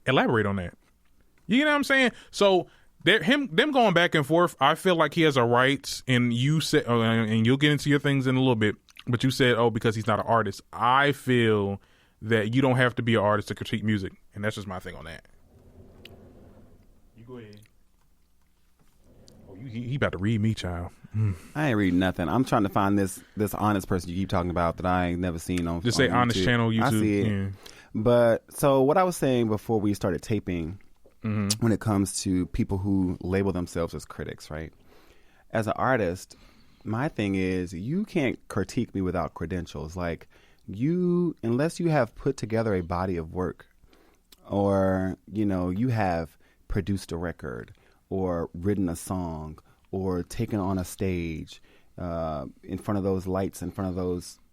elaborate on that. You know what I'm saying? So them going back and forth, I feel like he has a right, and you said, and you'll get into your things in a little bit, but you said, because he's not an artist. I feel that you don't have to be an artist to critique music, and that's just my thing on that. You go ahead. He about to read me, child. I ain't reading nothing. I'm trying to find this honest person you keep talking about that I ain't never seen on. Just say on Honest YouTube. Channel YouTube. I see it. Yeah. But so what I was saying before we started taping, when it comes to people who label themselves as critics, right? As an artist, my thing is you can't critique me without credentials. Like unless you have put together a body of work, or you have produced a record, or written a song, or taken on a stage in front of those lights, in front of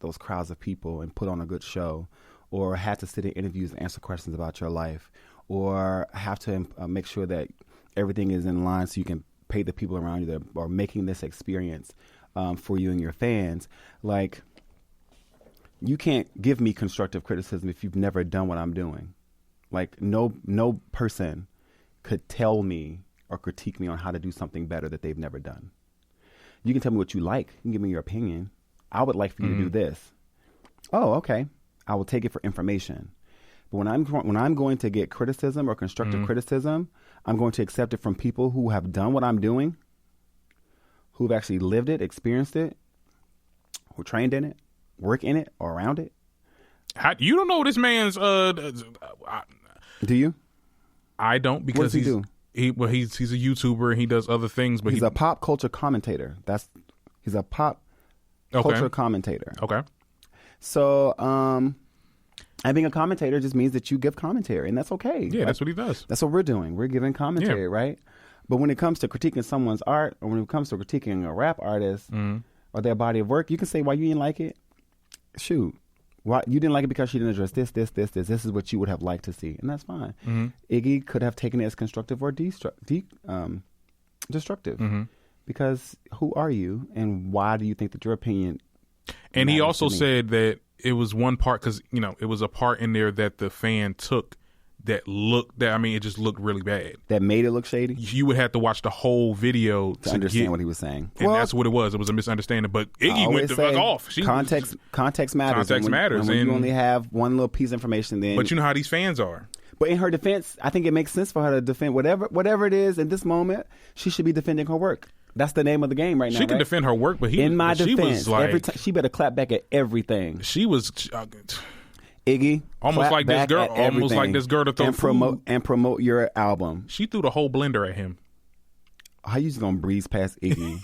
those crowds of people, and put on a good show, or had to sit in interviews and answer questions about your life, or have to make sure that everything is in line so you can pay the people around you that are making this experience for you and your fans. Like, you can't give me constructive criticism if you've never done what I'm doing. Like, no person could tell me or critique me on how to do something better that they've never done. You can tell me what you like. You can give me your opinion. I would like for you to do this. Oh, okay. I will take it for information. But when I'm going to get criticism or constructive criticism, I'm going to accept it from people who have done what I'm doing, who've actually lived it, experienced it, who trained in it, work in it, or around it. You don't know this man's. Do you? I don't, because what does he do? He's a YouTuber and he does other things, but he's a pop culture commentator. He's a pop culture commentator. Okay. So, and being a commentator just means that you give commentary, and that's okay. Yeah, that's what he does. That's what we're doing. We're giving commentary, right? But when it comes to critiquing someone's art, or when it comes to critiquing a rap artist or their body of work, you can say why you didn't like it. Shoot. Why you didn't like it because she didn't address this. This is what you would have liked to see, and that's fine. Iggy could have taken it as constructive or destructive, because who are you, and why do you think that your opinion? And he also said that it was one part, because it was a part in there that the fan took it just looked really bad. That made it look shady? You would have to watch the whole video to understand what he was saying. And that's what it was. It was a misunderstanding. But Iggy went the fuck off. Context matters. Context matters. And when you only have one little piece of information, then... But you know how these fans are. But in her defense, I think it makes sense for her to defend whatever it is in this moment. She should be defending her work. That's the name of the game right now. She can defend her work, but in my defense, she was like... she better clap back at everything. She was... Iggy, almost like this girl to throw food and promote your album. She threw the whole blender at him. How you just gonna breeze past Iggy?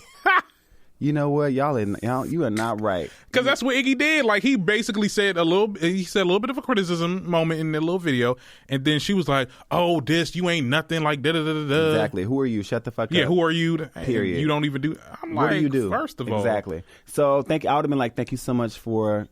You know what, y'all you are not right. Because that's what Iggy did. Like he basically said a little bit of a criticism moment in the little video, and then she was like, "Oh, you ain't nothing like da da da da." Exactly. Who are you? Shut the fuck up. Yeah. Who are you? Period. You don't even do. I'm what like, do you do? First of all, exactly. So I would have been like, thank you so much for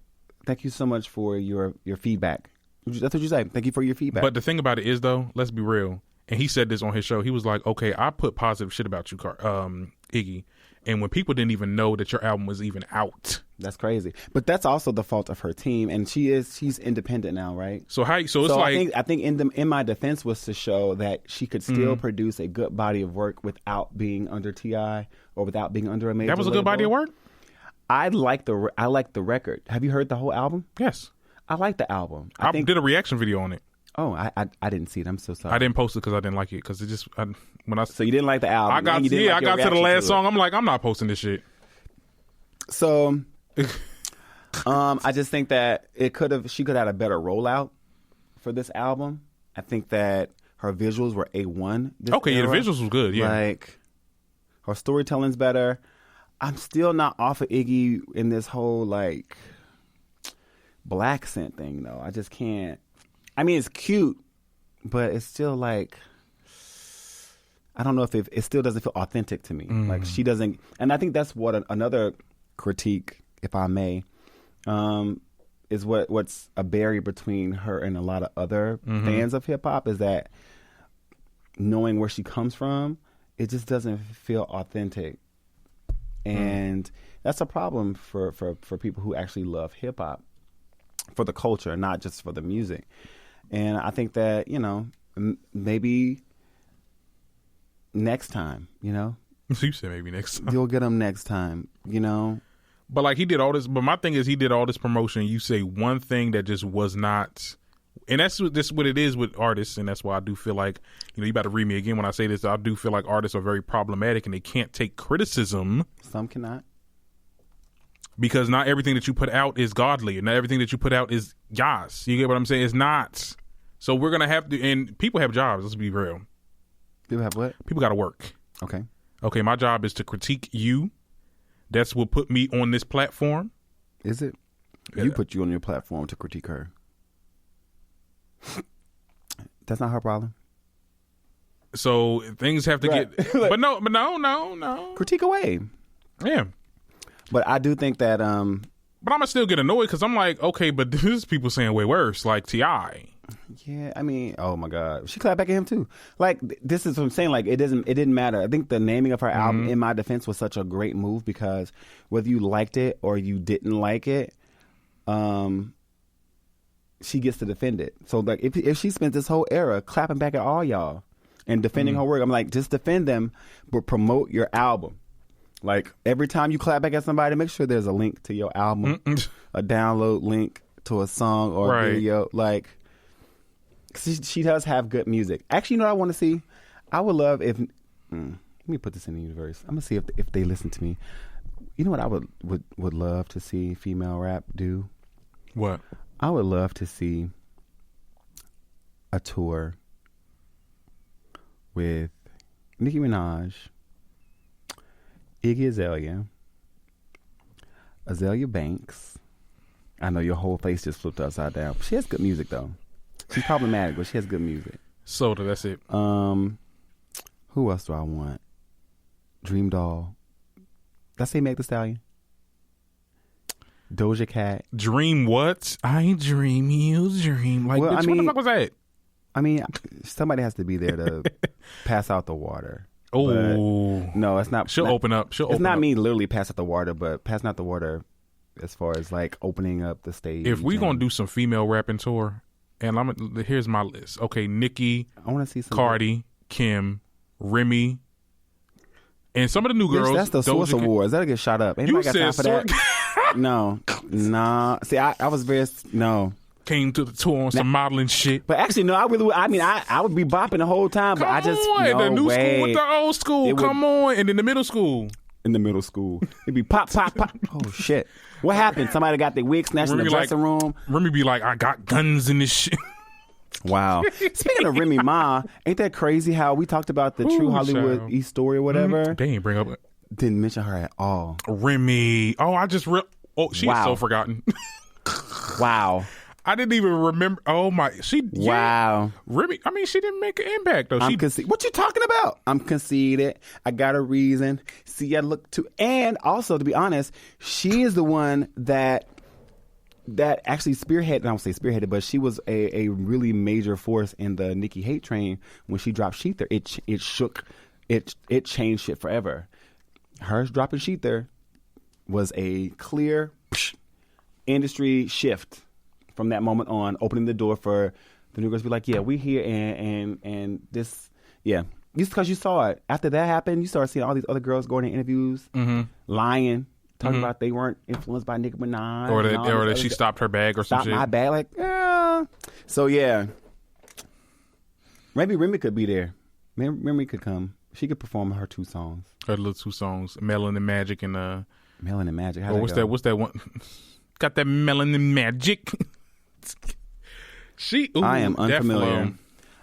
your feedback. That's what you say. Thank you for your feedback. But the thing about it is, though, let's be real. And he said this on his show. He was like, "Okay, I put positive shit about you, Iggy, and when people didn't even know that your album was even out." That's crazy. But that's also the fault of her team, and she's independent now, right? So it's like I think in my defense was to show that she could still produce a good body of work without being under T.I. or without being under a major that was a label. good body of work. I like the record. Have you heard the whole album? Yes. I like the album. I did a reaction video on it. Oh, I didn't see it. I'm so sorry. I didn't post it because I didn't like it. Because it just So you didn't like the album? I got to the last song. I'm like, I'm not posting this shit. So, I just think that she could have had a better rollout for this album. I think that her visuals were A1. Okay, yeah, the visuals was good. Yeah, like her storytelling's better. I'm still not off of Iggy in this whole like black scent thing though. I just can't. I mean, it's cute, but it's still like, I don't know if it still doesn't feel authentic to me. Like she doesn't, and I think that's what another critique, if I may, is what's a barrier between her and a lot of other fans of hip hop is that knowing where she comes from, it just doesn't feel authentic. And that's a problem for people who actually love hip hop, for the culture, not just for the music. And I think that, maybe next time, You said maybe next time. You'll get them next time, But like he did all this, but my thing is he did all this promotion. You say one thing that just was not, and that's what it is with artists. And that's why I do feel like, you better read me again when I say this. I do feel like artists are very problematic and they can't take criticism. Some cannot. Because not everything that you put out is godly, and not everything that you put out is yas. You get what I'm saying? It's not. So we're gonna have to, and people have jobs. Let's be real. People have what? People got to work. Okay. My job is to critique you. That's what put me on this platform. Is it? You put you on your platform to critique her. That's not her problem. So things have to get. But no. Critique away. Yeah. But I do think that. But I'm gonna still get annoyed because I'm like, okay, but this is people saying way worse, like T.I. Yeah, I mean, oh my God, she clapped back at him too. Like this is what I'm saying. Like it didn't matter. I think the naming of her album, in my defense, was such a great move because whether you liked it or you didn't like it, she gets to defend it. So like if she spent this whole era clapping back at all y'all and defending her work, I'm like, just defend them, but promote your album. Like every time you clap back at somebody, make sure there's a link to your album, a download link to a song or a video. Like she does have good music. Actually, you know what I want to see? I would love if let me put this in the universe. I'm gonna see if they listen to me. You know what I would love to see female rap do? What? I would love to see a tour with Nicki Minaj, Iggy Azalea, Azalea Banks. I know your whole face just flipped upside down. She has good music though. She's problematic, but she has good music. Soda, that's it. Who else do I want? Dream Doll. Did I say Meg Thee Stallion? Doja Cat. Dream what? I dream you dream. Like, bitch, what the fuck was that? I mean, somebody has to be there to pass out the water. Oh no, it's not. She'll open up. It's not me literally pass out the water, but passing out the water as far as like opening up the stage. If we gonna do some female rapping tour, And here's my list. Okay, Nicki, I want to see some Cardi, Kim, Remy, and some of the new girls. That's the Source Awards. That'll get shot up. Anybody got time for that? No. Nah. See, I was very Came to the tour on some modeling shit. But actually, no, I would be bopping the whole time, but I just the new school with the old school. Come on, and then the middle school. In the middle school, it'd be pop, pop, pop. Oh shit! What happened? Somebody got their wig snatched in the dressing room. Remy be like, I got guns in this shit. Wow. Speaking of Remy Ma, ain't that crazy how we talked about the True Hollywood East story or whatever? They ain't bring up. Didn't mention her at all. Remy. Oh, she's so forgotten. Wow. I didn't even remember. Oh my, wow. Remy. I mean, she didn't make an impact though. What you talking about? I'm conceited. I got a reason. See, I look to, and also to be honest, she is the one that actually spearheaded. I don't say spearheaded, but she was a really major force in the Nicki hate train when she dropped Sheether. It shook. It changed shit forever. Hers dropping Sheether was a clear industry shift. From that moment on, opening the door for the new girls to be like, yeah, we here and this, yeah. Just because you saw it. After that happened, you started seeing all these other girls going in interviews, lying, talking about they weren't influenced by Nicki Minaj. Or that she stopped her bag or something. Stopped my bag, like, yeah. So, yeah. Maybe Remy could be there. Maybe Remy could come. She could perform her 2 songs. Her little 2 songs, Melanin Magic and... Melanin Magic. What's that one? Got that Melanin Magic. I am unfamiliar.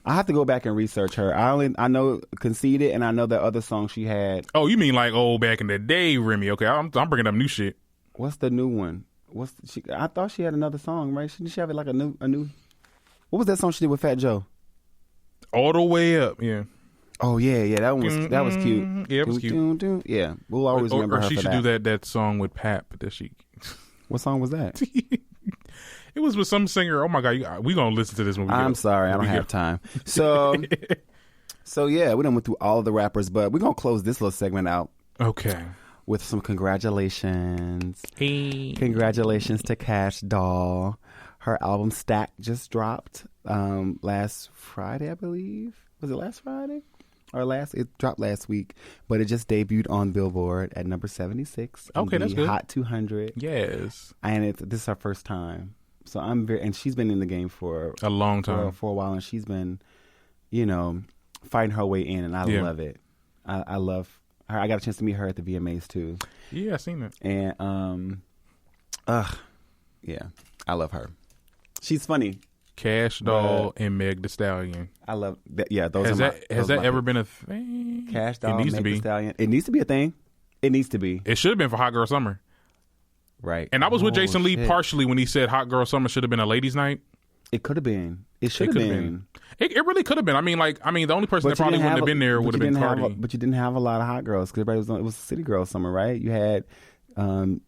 I have to go back and research her. I know Conceited, and I know that other song she had. Oh, you mean like back in the day, Remy? Okay, I'm bringing up new shit. What's the new one? I thought she had another song, right? Didn't she have like a new? What was that song she did with Fat Joe? All the Way Up, yeah. Oh yeah, that was cute. Yeah, it was cute. Yeah, we'll always remember her for that. Or she should do that song with Pap that she. What song was that? It was with some singer. Oh my God, we gonna listen to this when I'm sorry, I don't have time. So yeah, we done went through all of the rappers, but we're gonna close this little segment out. Okay. With some congratulations. Hey. Congratulations to Cash Doll. Her album Stack just dropped last Friday, I believe. Was it last Friday? It dropped last week, but it just debuted on Billboard at number 76. Okay, that's good. Hot 200. Yes. And this is her first time. So and she's been in the game for a long time, for a while, and she's been, fighting her way in, and I love it. I love her. I got a chance to meet her at the VMAs too. Yeah, I seen it. And yeah, I love her. She's funny. Cash Doll and Meg Thee Stallion. I love that. Yeah, has that ever been a thing? Cash Doll, Meg Thee Stallion. It needs to be a thing. It needs to be. It should have been for Hot Girl Summer. Right. And I was with Jason Lee partially when he said Hot Girl Summer should have been a ladies' night. It could have been. It should have been. It really could have been. I mean, the only person that probably wouldn't have been there would have been Cardi. But you didn't have a lot of hot girls because everybody it was City Girl Summer, right? You had who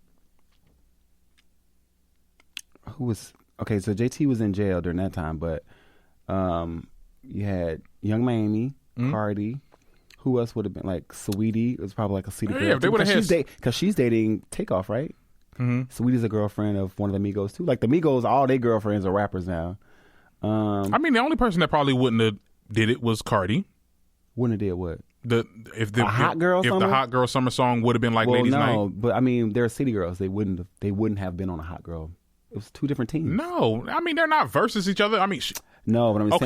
was okay? So JT was in jail during that time, but you had Young Miami, Cardi. Who else would have been like Saweetie? It was probably like a City Girl. Yeah, they would have had because she's dating Takeoff, right? Mm-hmm. Saweetie's a girlfriend of one of the Migos too. Like the Migos, all their girlfriends are rappers now. I mean, the only person that probably wouldn't have did it was Cardi. Wouldn't have did what? If the Hot Girl Summer song would have been like Ladies Night. No, but I mean, they're City Girls. They wouldn't have been on a Hot Girl. It was 2 different teams. No, I mean they're not versus each other. I mean, no, but I'm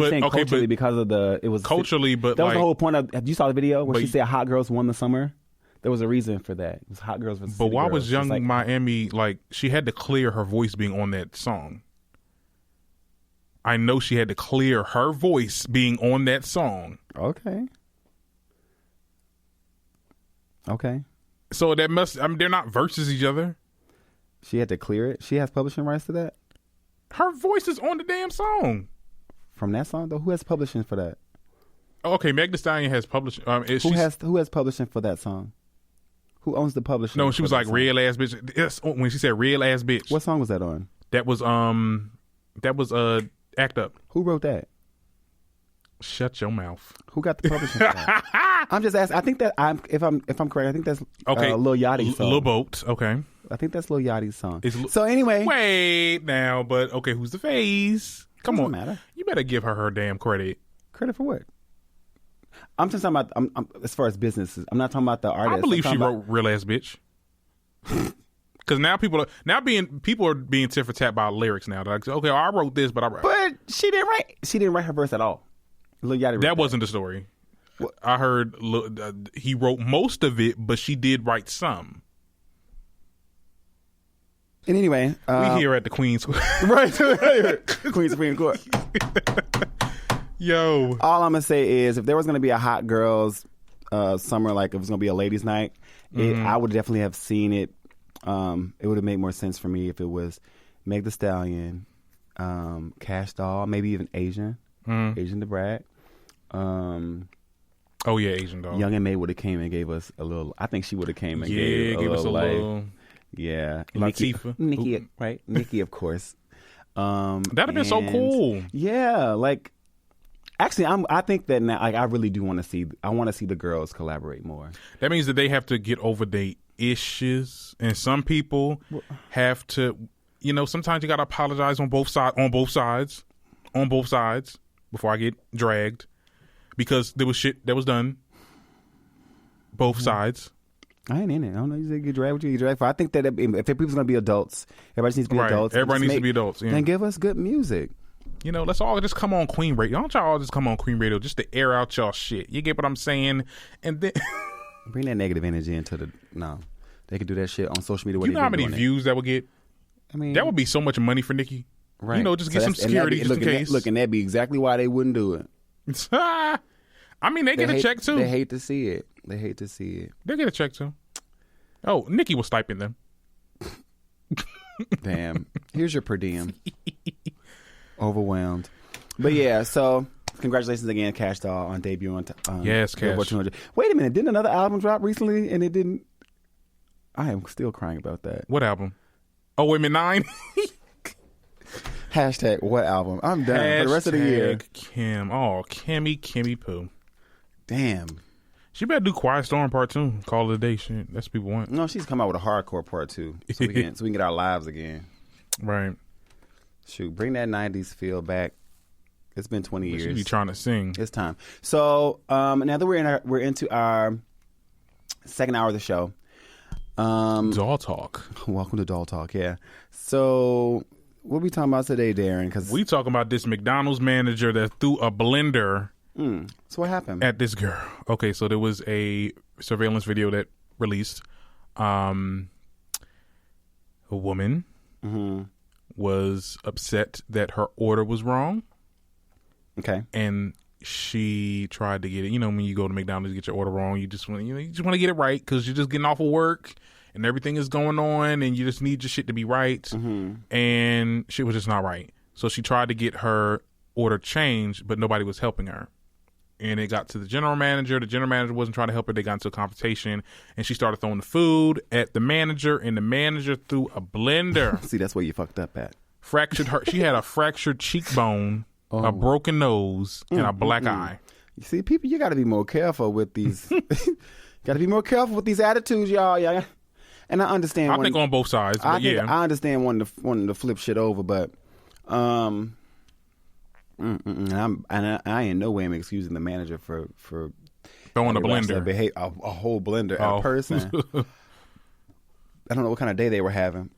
saying culturally because of it was culturally, but that was the whole point of. You saw the video where she said Hot Girls won the summer. There was a reason for that. It was Hot Girls versus But City why Girls. was Young Miami she had to clear her voice being on that song? I know she had to clear her voice being on that song. Okay. So that they're not versus each other. She had to clear it. She has publishing rights to that. Her voice is on the damn song. From that song though, who has publishing for that? Okay, Meg Thee Stallion has publishing. Who has publishing for that song? Who owns the publishing? No, she was like real ass bitch. Yes, when she said real ass bitch. What song was that on? That was Act Up. Who wrote that? Shut your mouth. Who got the publishing for that? I'm just asking. I think that if I'm correct, I think that's Lil Yachty's song. Lil Boat. Okay. I think that's Lil Yachty's song. So anyway, wait now, but okay, who's the face? Come Doesn't on. matter. You better give her damn credit. Credit for what? I'm just talking about as far as businesses. I'm not talking about the artist. I believe she wrote Real Ass Bitch. Because now people are being tit for tat about lyrics now. They're like, okay, I wrote this, but she didn't write her verse at all. Lil Yachty wrote that wasn't the story. What? I heard he wrote most of it, but she did write some. And anyway, we here at the Queen's right, Queen's Supreme Court. Yo, all I'm gonna say is, if there was gonna be a hot girls summer, like if it was gonna be a ladies' night, I would definitely have seen it. It would have made more sense for me if it was Meg Thee Stallion, Cash Doll, maybe even Asian the Brat. Oh yeah, Asian Doll. Young and May would have came and gave us a little. I think she would have came and gave us a little. Yeah, Latifah, Nikki, right? Nikki, of course. That'd have been so cool. Yeah, like actually, I think that now, like, I really do want to see. I want to see the girls collaborate more. That means that they have to get over their issues, and some people have to. You know, sometimes you gotta apologize on both sides. Before I get dragged, because there was shit that was done. Both sides. I ain't in it. I don't know. You say get dragged. What you get dragged for? I think that if people's gonna be adults, everybody needs to be adults. Everybody needs to be adults. Yeah. And give us good music. You know, let's all just come on Queen Radio. Don't y'all all just come on Queen Radio just to air out y'all shit? You get what I'm saying? And then bring that negative energy into the. No, they could do that shit on social media. You know how many views that would get? I mean, that would be so much money for Nicki. Right. You know, just get some security just in case. Look, and that'd be exactly why they wouldn't do it. I mean, they get a check too. They hate to see it. They get a check too. Oh, Nicki was sniping them. Damn. Here's your per diem. Overwhelmed. But yeah, so congratulations again, Cash Doll, on debuting on yes, Cash. 200. Wait a minute, didn't another album drop recently and it didn't? I am still crying about that. What album? Oh, Women 9? Hashtag what album? I'm done for the rest of the year. Kim. Oh, Kimmy Poo. Damn. She better do Quiet Storm Part 2. Call it a day. Shit. That's what people want. No, she's come out with a hardcore Part 2. So we can get our lives again. Right. Shoot, bring that 90s feel back. It's been 20 years. She be trying to sing. It's time. So now that we're into our second hour of the show. Doll Talk. Welcome to Doll Talk, yeah. So what are we talking about today, Darren? Because we talking about this McDonald's manager that threw a blender. So what happened? At this girl. Okay, so there was a surveillance video that released. A woman was upset that her order was wrong. Okay. And she tried to get it. You know, when you go to McDonald's, you get your order wrong. You just want to get it right because you're just getting off of work and everything is going on and you just need your shit to be right. And shit was just not right. So she tried to get her order changed, but nobody was helping her. And it got to the general manager. The general manager wasn't trying to help her. They got into a confrontation, and she started throwing the food at the manager, and the manager threw a blender. See, that's where you fucked up at. Fractured her. She had a fractured cheekbone, a broken nose, and a black eye. You see, people, you got to be more careful with these. Got to be more careful with these attitudes, y'all. Yeah, and I understand. I think on both sides. But I understand wanting to flip shit over, but I in no way am excusing the manager for throwing a blender, a whole blender at a person. I don't know what kind of day they were having,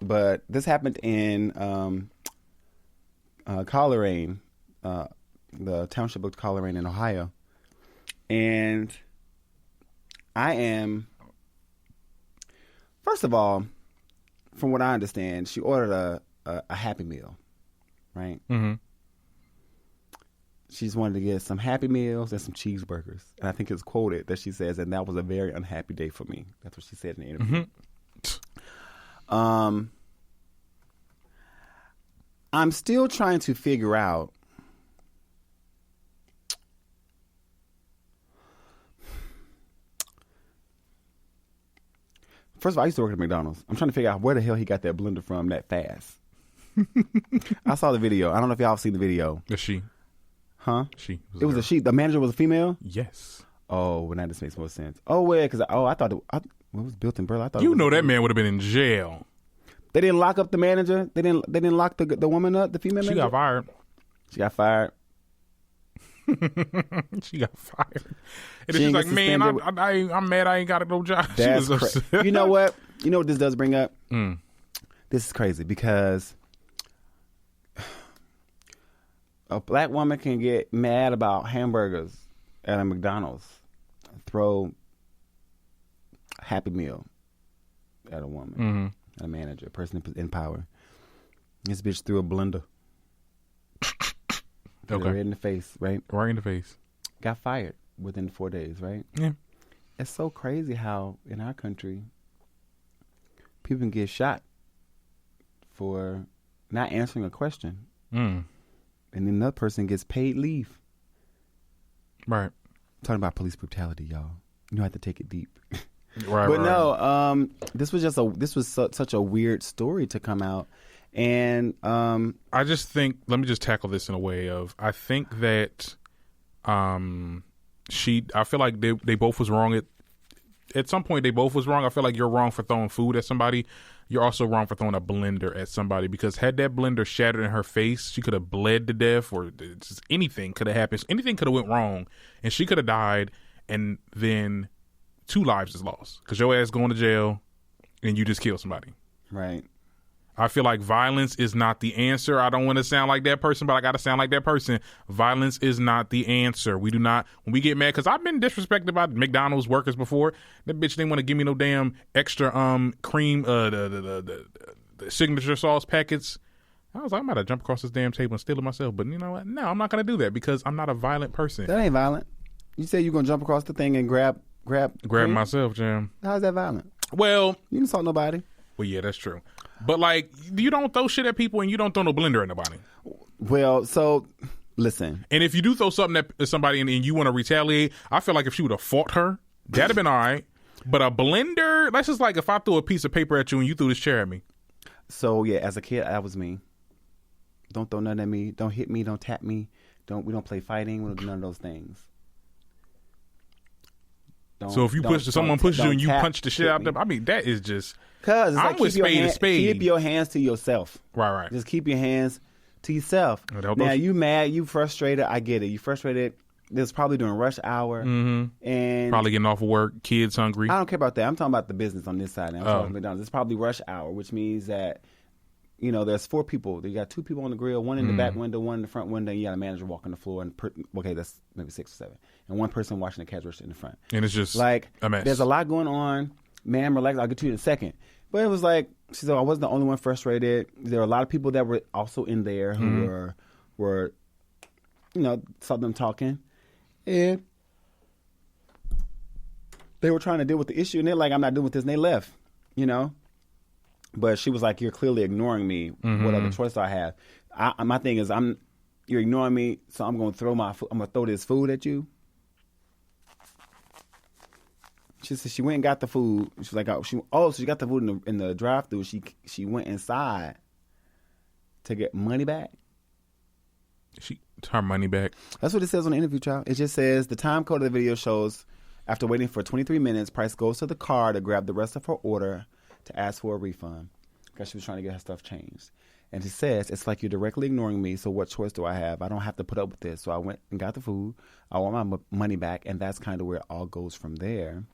but this happened in Coleraine, the township of Coleraine in Ohio, and I am. First of all, from what I understand, she ordered a Happy Meal, right? Mm-hmm. She just wanted to get some Happy Meals and some cheeseburgers. And I think it's quoted that she says, and that was a very unhappy day for me. That's what she said in the interview. Mm-hmm. I'm still trying to figure out first of all, I used to work at McDonald's. I'm trying to figure out where the hell he got that blender from that fast. I saw the video. I don't know if y'all have seen the video. The she. Huh? She. It was a she. The manager was a female? Yes. Oh, well, now this makes more sense. Oh, well, because I thought it was built in Berlin. I thought that man would have been in jail. They didn't lock up the manager? They didn't lock the woman up, the female manager? She got fired. She got fired. She got fired. And she's like, man, I'm mad I ain't got no job. That's crazy. You know what? You know what this does bring up? This is crazy because a black woman can get mad about hamburgers at a McDonald's, throw a Happy Meal at a woman, a manager, a person in power. This bitch threw a blender. Okay. Right in the face, right? Right in the face. Got fired within 4 days, right? Yeah. It's so crazy how in our country people can get shot for not answering a question. And then another person gets paid leave. Right. I'm talking about police brutality, y'all. You don't have to take it deep. Right. But no, this was such a weird story to come out. And I just think, let me just tackle this in a way of, I think that I feel like they both was wrong at some point. They both was wrong. I feel like you're wrong for throwing food at somebody. You're also wrong for throwing a blender at somebody, because had that blender shattered in her face, she could have bled to death, or just anything could have happened. Anything could have went wrong, and she could have died, and then 2 lives is lost because your ass going to jail and you just killed somebody. Right. I feel like violence is not the answer. I don't want to sound like that person, but I got to sound like that person. Violence is not the answer. We do not, when we get mad, because I've been disrespected by McDonald's workers before. That bitch didn't want to give me no damn extra cream, the signature sauce packets. I was like, I'm about to jump across this damn table and steal it myself. But you know what? No, I'm not going to do that because I'm not a violent person. That ain't violent. You say you're going to jump across the thing and grab cream? Myself, Jam. How's that violent? Well, you didn't assault nobody. Well, yeah, that's true. But, like, you don't throw shit at people and you don't throw no blender at nobody. Well, so, listen. And if you do throw something at somebody and you want to retaliate, I feel like if she would have fought her, that'd have been all right. But a blender, that's just like if I threw a piece of paper at you and you threw this chair at me. So, yeah, as a kid, that was me. Don't throw nothing at me. Don't hit me. Don't tap me. We don't play fighting. We don't do none of those things. So if someone pushes you and you punch the shit out of them, I mean, that is just... Because I'm with spade to spade. Keep your hands to yourself. Right. Just keep your hands to yourself. Now, you mad, you frustrated, I get it. You frustrated. This probably during rush hour. And probably getting off of work, kids hungry. I don't care about that. I'm talking about the business on this side. Now. I'm talking about McDonald's. It's probably rush hour, which means that, you know, there's 4 people. You got 2 people on the grill, 1 in the back window, 1 in the front window, and you got a manager walking the floor. And okay, that's maybe 6 or 7. And 1 person watching the cash register in the front. And it's just like a mess. There's a lot going on. Man, relax. I'll get to you in a second. But it was like, she said, I wasn't the only one frustrated. There were a lot of people that were also in there who were, you know, saw them talking. And they were trying to deal with the issue. And they're like, I'm not dealing with this. And they left, you know. But she was like, you're clearly ignoring me. What other choice do I have? My thing is, you're ignoring me, so I'm going to throw this food at you. She said she went and got the food. She was like, so she got the food in the drive-thru. She went inside to get money back. Her money back. That's what it says on the interview, child. It just says the time code of the video shows after waiting for 23 minutes, Price goes to the car to grab the rest of her order to ask for a refund because she was trying to get her stuff changed. And she says, it's like you're directly ignoring me, so what choice do I have? I don't have to put up with this. So I went and got the food. I want my money back, and that's kind of where it all goes from there.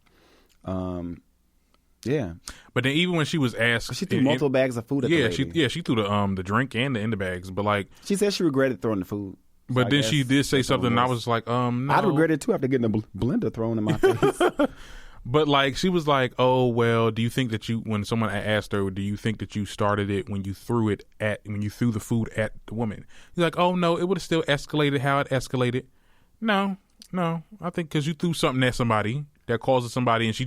Yeah. But then even when she was asked, she threw multiple bags of food at the lady. She threw the drink and the in the bags. But like, she said she regretted throwing the food. So but then she did say something, and I was like, no. I'd regret it too after getting a blender thrown in my face. But like, she was like, oh well, do you think that when someone asked her, do you think that you started it when you threw the food at the woman? He's like, oh no, it would have still escalated how it escalated. No, I think because you threw something at somebody that causes somebody, and she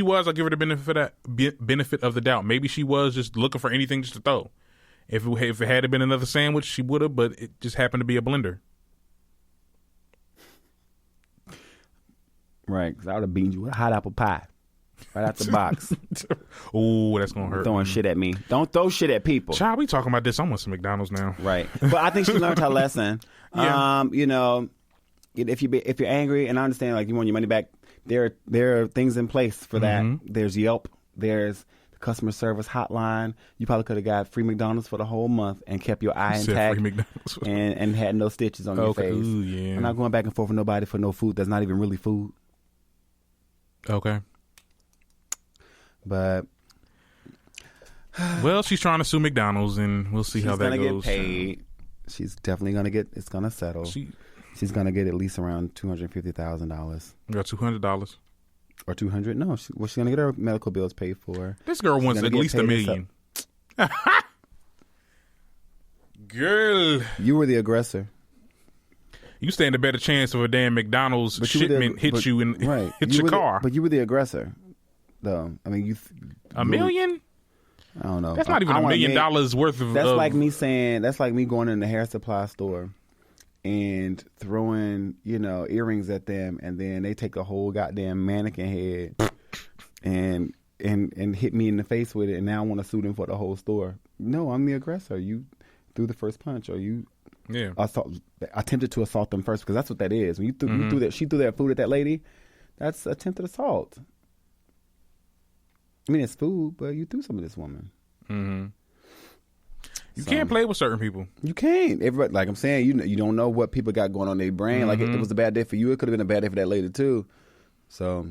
was, I'll give her the benefit of the doubt. Maybe she was just looking for anything just to throw. If it had been another sandwich, she would have, but it just happened to be a blender. Right, because I would have beamed you with a hot apple pie right out the box. Ooh, that's going to hurt. Throwing shit at me. Don't throw shit at people. Child, we talking about this. I want some McDonald's now. Right. But I think she learned her lesson. Yeah. You know, if you're angry, and I understand, like, you want your money back, there are things in place for that. There's Yelp. There's the customer service hotline. You probably could have got free McDonald's for the whole month and kept your eye intact and had no stitches on your face. Ooh, yeah. I'm not going back and forth with nobody for no food that's not even really food. Okay. But well, she's trying to sue McDonald's, and we'll see how that goes. She's gonna get paid. She's definitely gonna get. It's gonna settle. She's gonna get at least around $250,000. Got $200 or $200. No, she's gonna get her medical bills paid for. This girl wants at least $1 million. Girl, you were the aggressor. You stand a better chance of a damn McDonald's shipment hit you and hit your car. But you were the aggressor, though. I mean, $1 million. I don't know. That's not even $1 million worth of. That's like me saying. That's like me going in the hair supply store and throwing, earrings at them, and then they take a whole goddamn mannequin head and hit me in the face with it, and now I want to sue them for the whole store. No, I'm the aggressor. You threw the first punch, or you attempted to assault them first, because that's what that is. When you threw that, she threw that food at that lady. That's attempted assault. I mean, it's food, but you threw some of this woman. Mm-hmm. You can't play with certain people. You can't. Everybody, like I'm saying, you don't know what people got going on in their brain. Mm-hmm. Like it was a bad day for you. It could have been a bad day for that lady too. So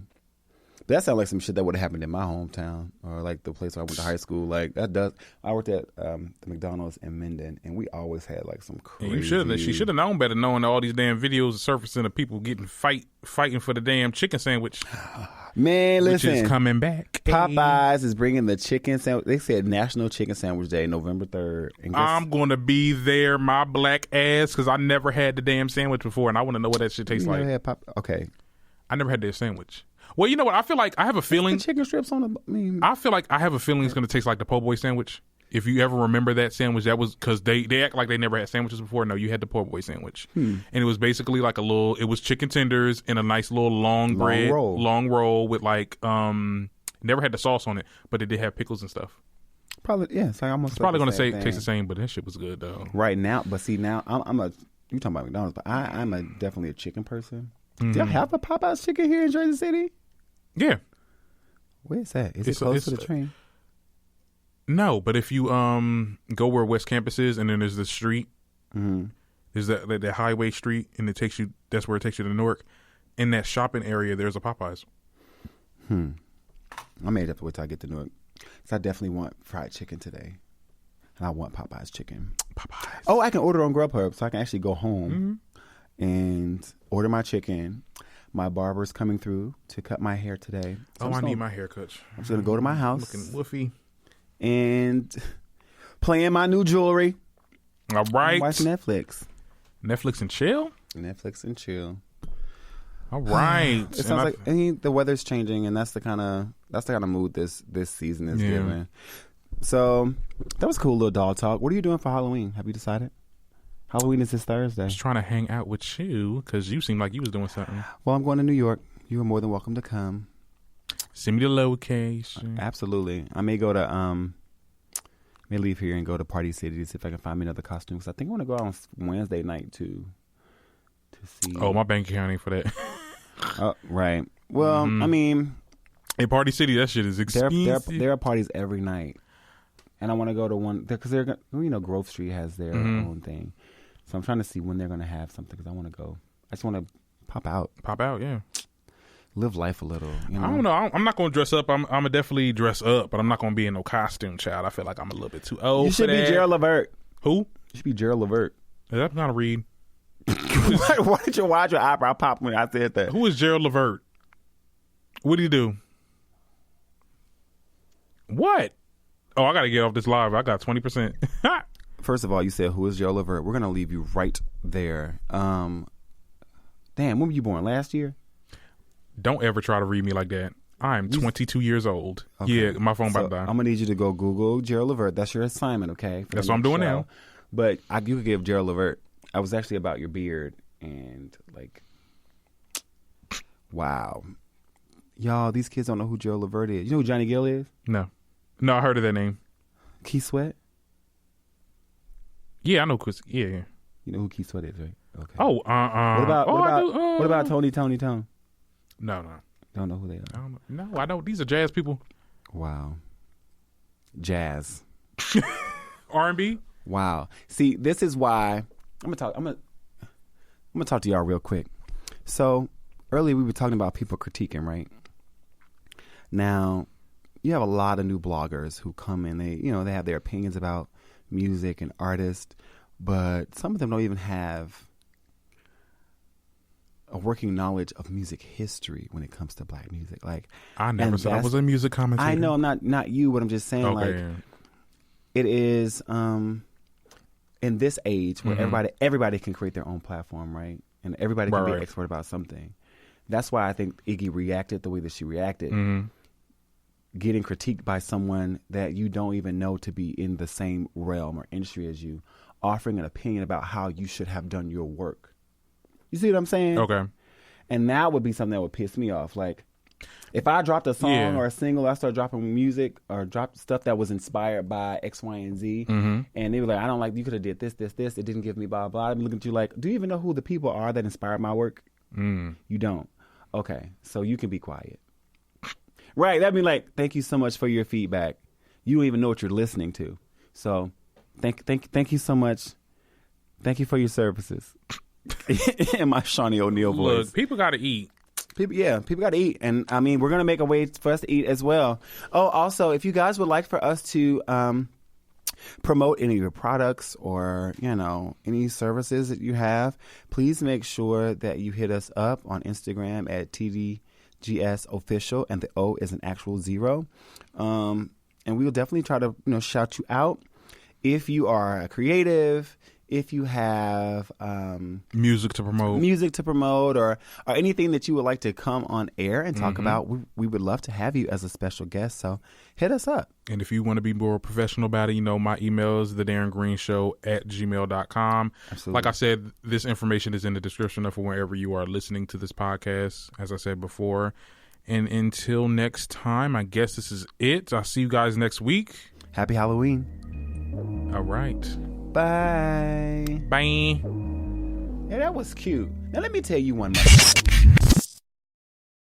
that sounds like some shit that would have happened in my hometown, or like the place where I went to high school. Like that does. I worked at the McDonald's in Minden, and we always had like some crazy. And she should have known better, knowing all these damn videos surfacing of people getting fighting for the damn chicken sandwich. Man, listen, which is coming back. Popeyes is bringing the chicken sandwich. They said National Chicken Sandwich Day, November 3rd. And I'm gonna be there, my black ass, because I never had the damn sandwich before, and I want to know what that shit tastes like. Okay, I never had their sandwich. Well, you know what? I feel like I have a feeling the chicken strips on the. I feel like I have a feeling it's gonna taste like the po' boy sandwich. If you ever remember that sandwich, that was because they act like they never had sandwiches before. No, you had the po' boy sandwich, and it was basically like it was chicken tenders and a nice little long roll with like never had the sauce on it, but it did have pickles and stuff. Probably, yeah. It's like almost. It's probably gonna taste the same, but that shit was good though. Right now, but see now you talking about McDonald's, but I'm definitely a chicken person. Do y'all have a Popeyes chicken here in Jersey City? Yeah. Where is that? Is it close to the train? No, but if you go where West Campus is, and then there's the street, there's that highway street, and that's where it takes you to Newark. In that shopping area, there's a Popeyes. I may have to wait till I get to Newark, because I definitely want fried chicken today, and I want Popeyes chicken. Popeyes. Oh, I can order on Grubhub, so I can actually go home and order my chicken. My barber's coming through to cut my hair today. So I need my haircut. I'm just gonna go to my house. Looking woofy. And playing my new jewelry. All right. And watch Netflix. Netflix and chill? Netflix and chill. All right. It sounds like the weather's changing, and that's the kind of mood this season is giving. So that was cool, little dog talk. What are you doing for Halloween? Have you decided? Halloween is this Thursday. Just trying to hang out with you, because you seemed like you was doing something. Well, I'm going to New York. You are more than welcome to come. Send me the location. Absolutely. I may go to may leave here and go to Party City to see if I can find me another costume, because I think I want to go out on Wednesday night to see. Oh, my bank account ain't for that. Oh, right. Well, I mean, in Party City, that shit is expensive. There are parties every night, and I want to go to one because Grove Street has their own thing. So I'm trying to see when they're going to have something, because I want to go. I just want to pop out. Pop out, yeah. Live life a little. You know? I don't know. I'm not going to dress up. I'm going to definitely dress up, but I'm not going to be in no costume, child. I feel like I'm a little bit too old. You should be Gerald Levert. Who? You should be Gerald Levert. That's not a read. Why did you watch your eyebrow pop when I said that? Who is Gerald Levert? What do you do? What? Oh, I got to get off this live. I got 20%. First of all, you said, who is Gerald Levert? We're going to leave you right there. Damn, when were you born? Last year? Don't ever try to read me like that. I'm 22 years old. Okay. Yeah, my phone about to die. I'm going to need you to go Google Gerald Levert. That's your assignment, okay? That's what I'm doing now. But you could give Gerald Levert. I was actually about your beard, and like, wow. Y'all, these kids don't know who Gerald Levert is. You know who Johnny Gill is? No, I heard of that name. Keith Sweat? Yeah, I know Chris. Yeah. You know who Keith Sweat is, right? Okay. Oh, what about Tony Tone? No. Don't know who they are. No, I don't. These are jazz people. Wow. Jazz. R&B? Wow. See, this is why I'm gonna talk to y'all real quick. So earlier we were talking about people critiquing, right? Now, you have a lot of new bloggers who come in, they have their opinions about music and artists, but some of them don't even have a working knowledge of music history when it comes to black music. Like, I never said I was a music commentator. I know, I'm not you, but I'm just saying, it is in this age where everybody can create their own platform, right? And everybody can be an expert about something. That's why I think Iggy reacted the way that she reacted. Getting critiqued by someone that you don't even know to be in the same realm or industry as you, offering an opinion about how you should have done your work. You see what I'm saying? Okay. And that would be something that would piss me off. Like, if I dropped a song or a single, I started dropping music or dropped stuff that was inspired by X, Y, and Z, and they were like, I don't like, you could have did this, it didn't give me blah, blah. I'd be looking at you like, do you even know who the people are that inspired my work? You don't. Okay, so you can be quiet. Right, that'd be like, thank you so much for your feedback. You don't even know what you're listening to. So, thank you so much. Thank you for your services. In my Shawnee O'Neal voice. Look, people got to eat. People got to eat, and I mean, we're gonna make a way for us to eat as well. Oh, also, if you guys would like for us to promote any of your products or any services that you have, please make sure that you hit us up on Instagram at TDGS Official, and the O is an actual 0. And we will definitely try to shout you out if you are a creative. If you have music to promote or anything that you would like to come on air and talk about, we would love to have you as a special guest. So hit us up. And if you want to be more professional about it, my email is thedarrengreenshow@gmail.com. Absolutely. Like I said, this information is in the description of wherever you are listening to this podcast, as I said before. And until next time, I guess this is it. I'll see you guys next week. Happy Halloween. All right. Bye. Bye. Yeah, that was cute. Now let me tell you one more.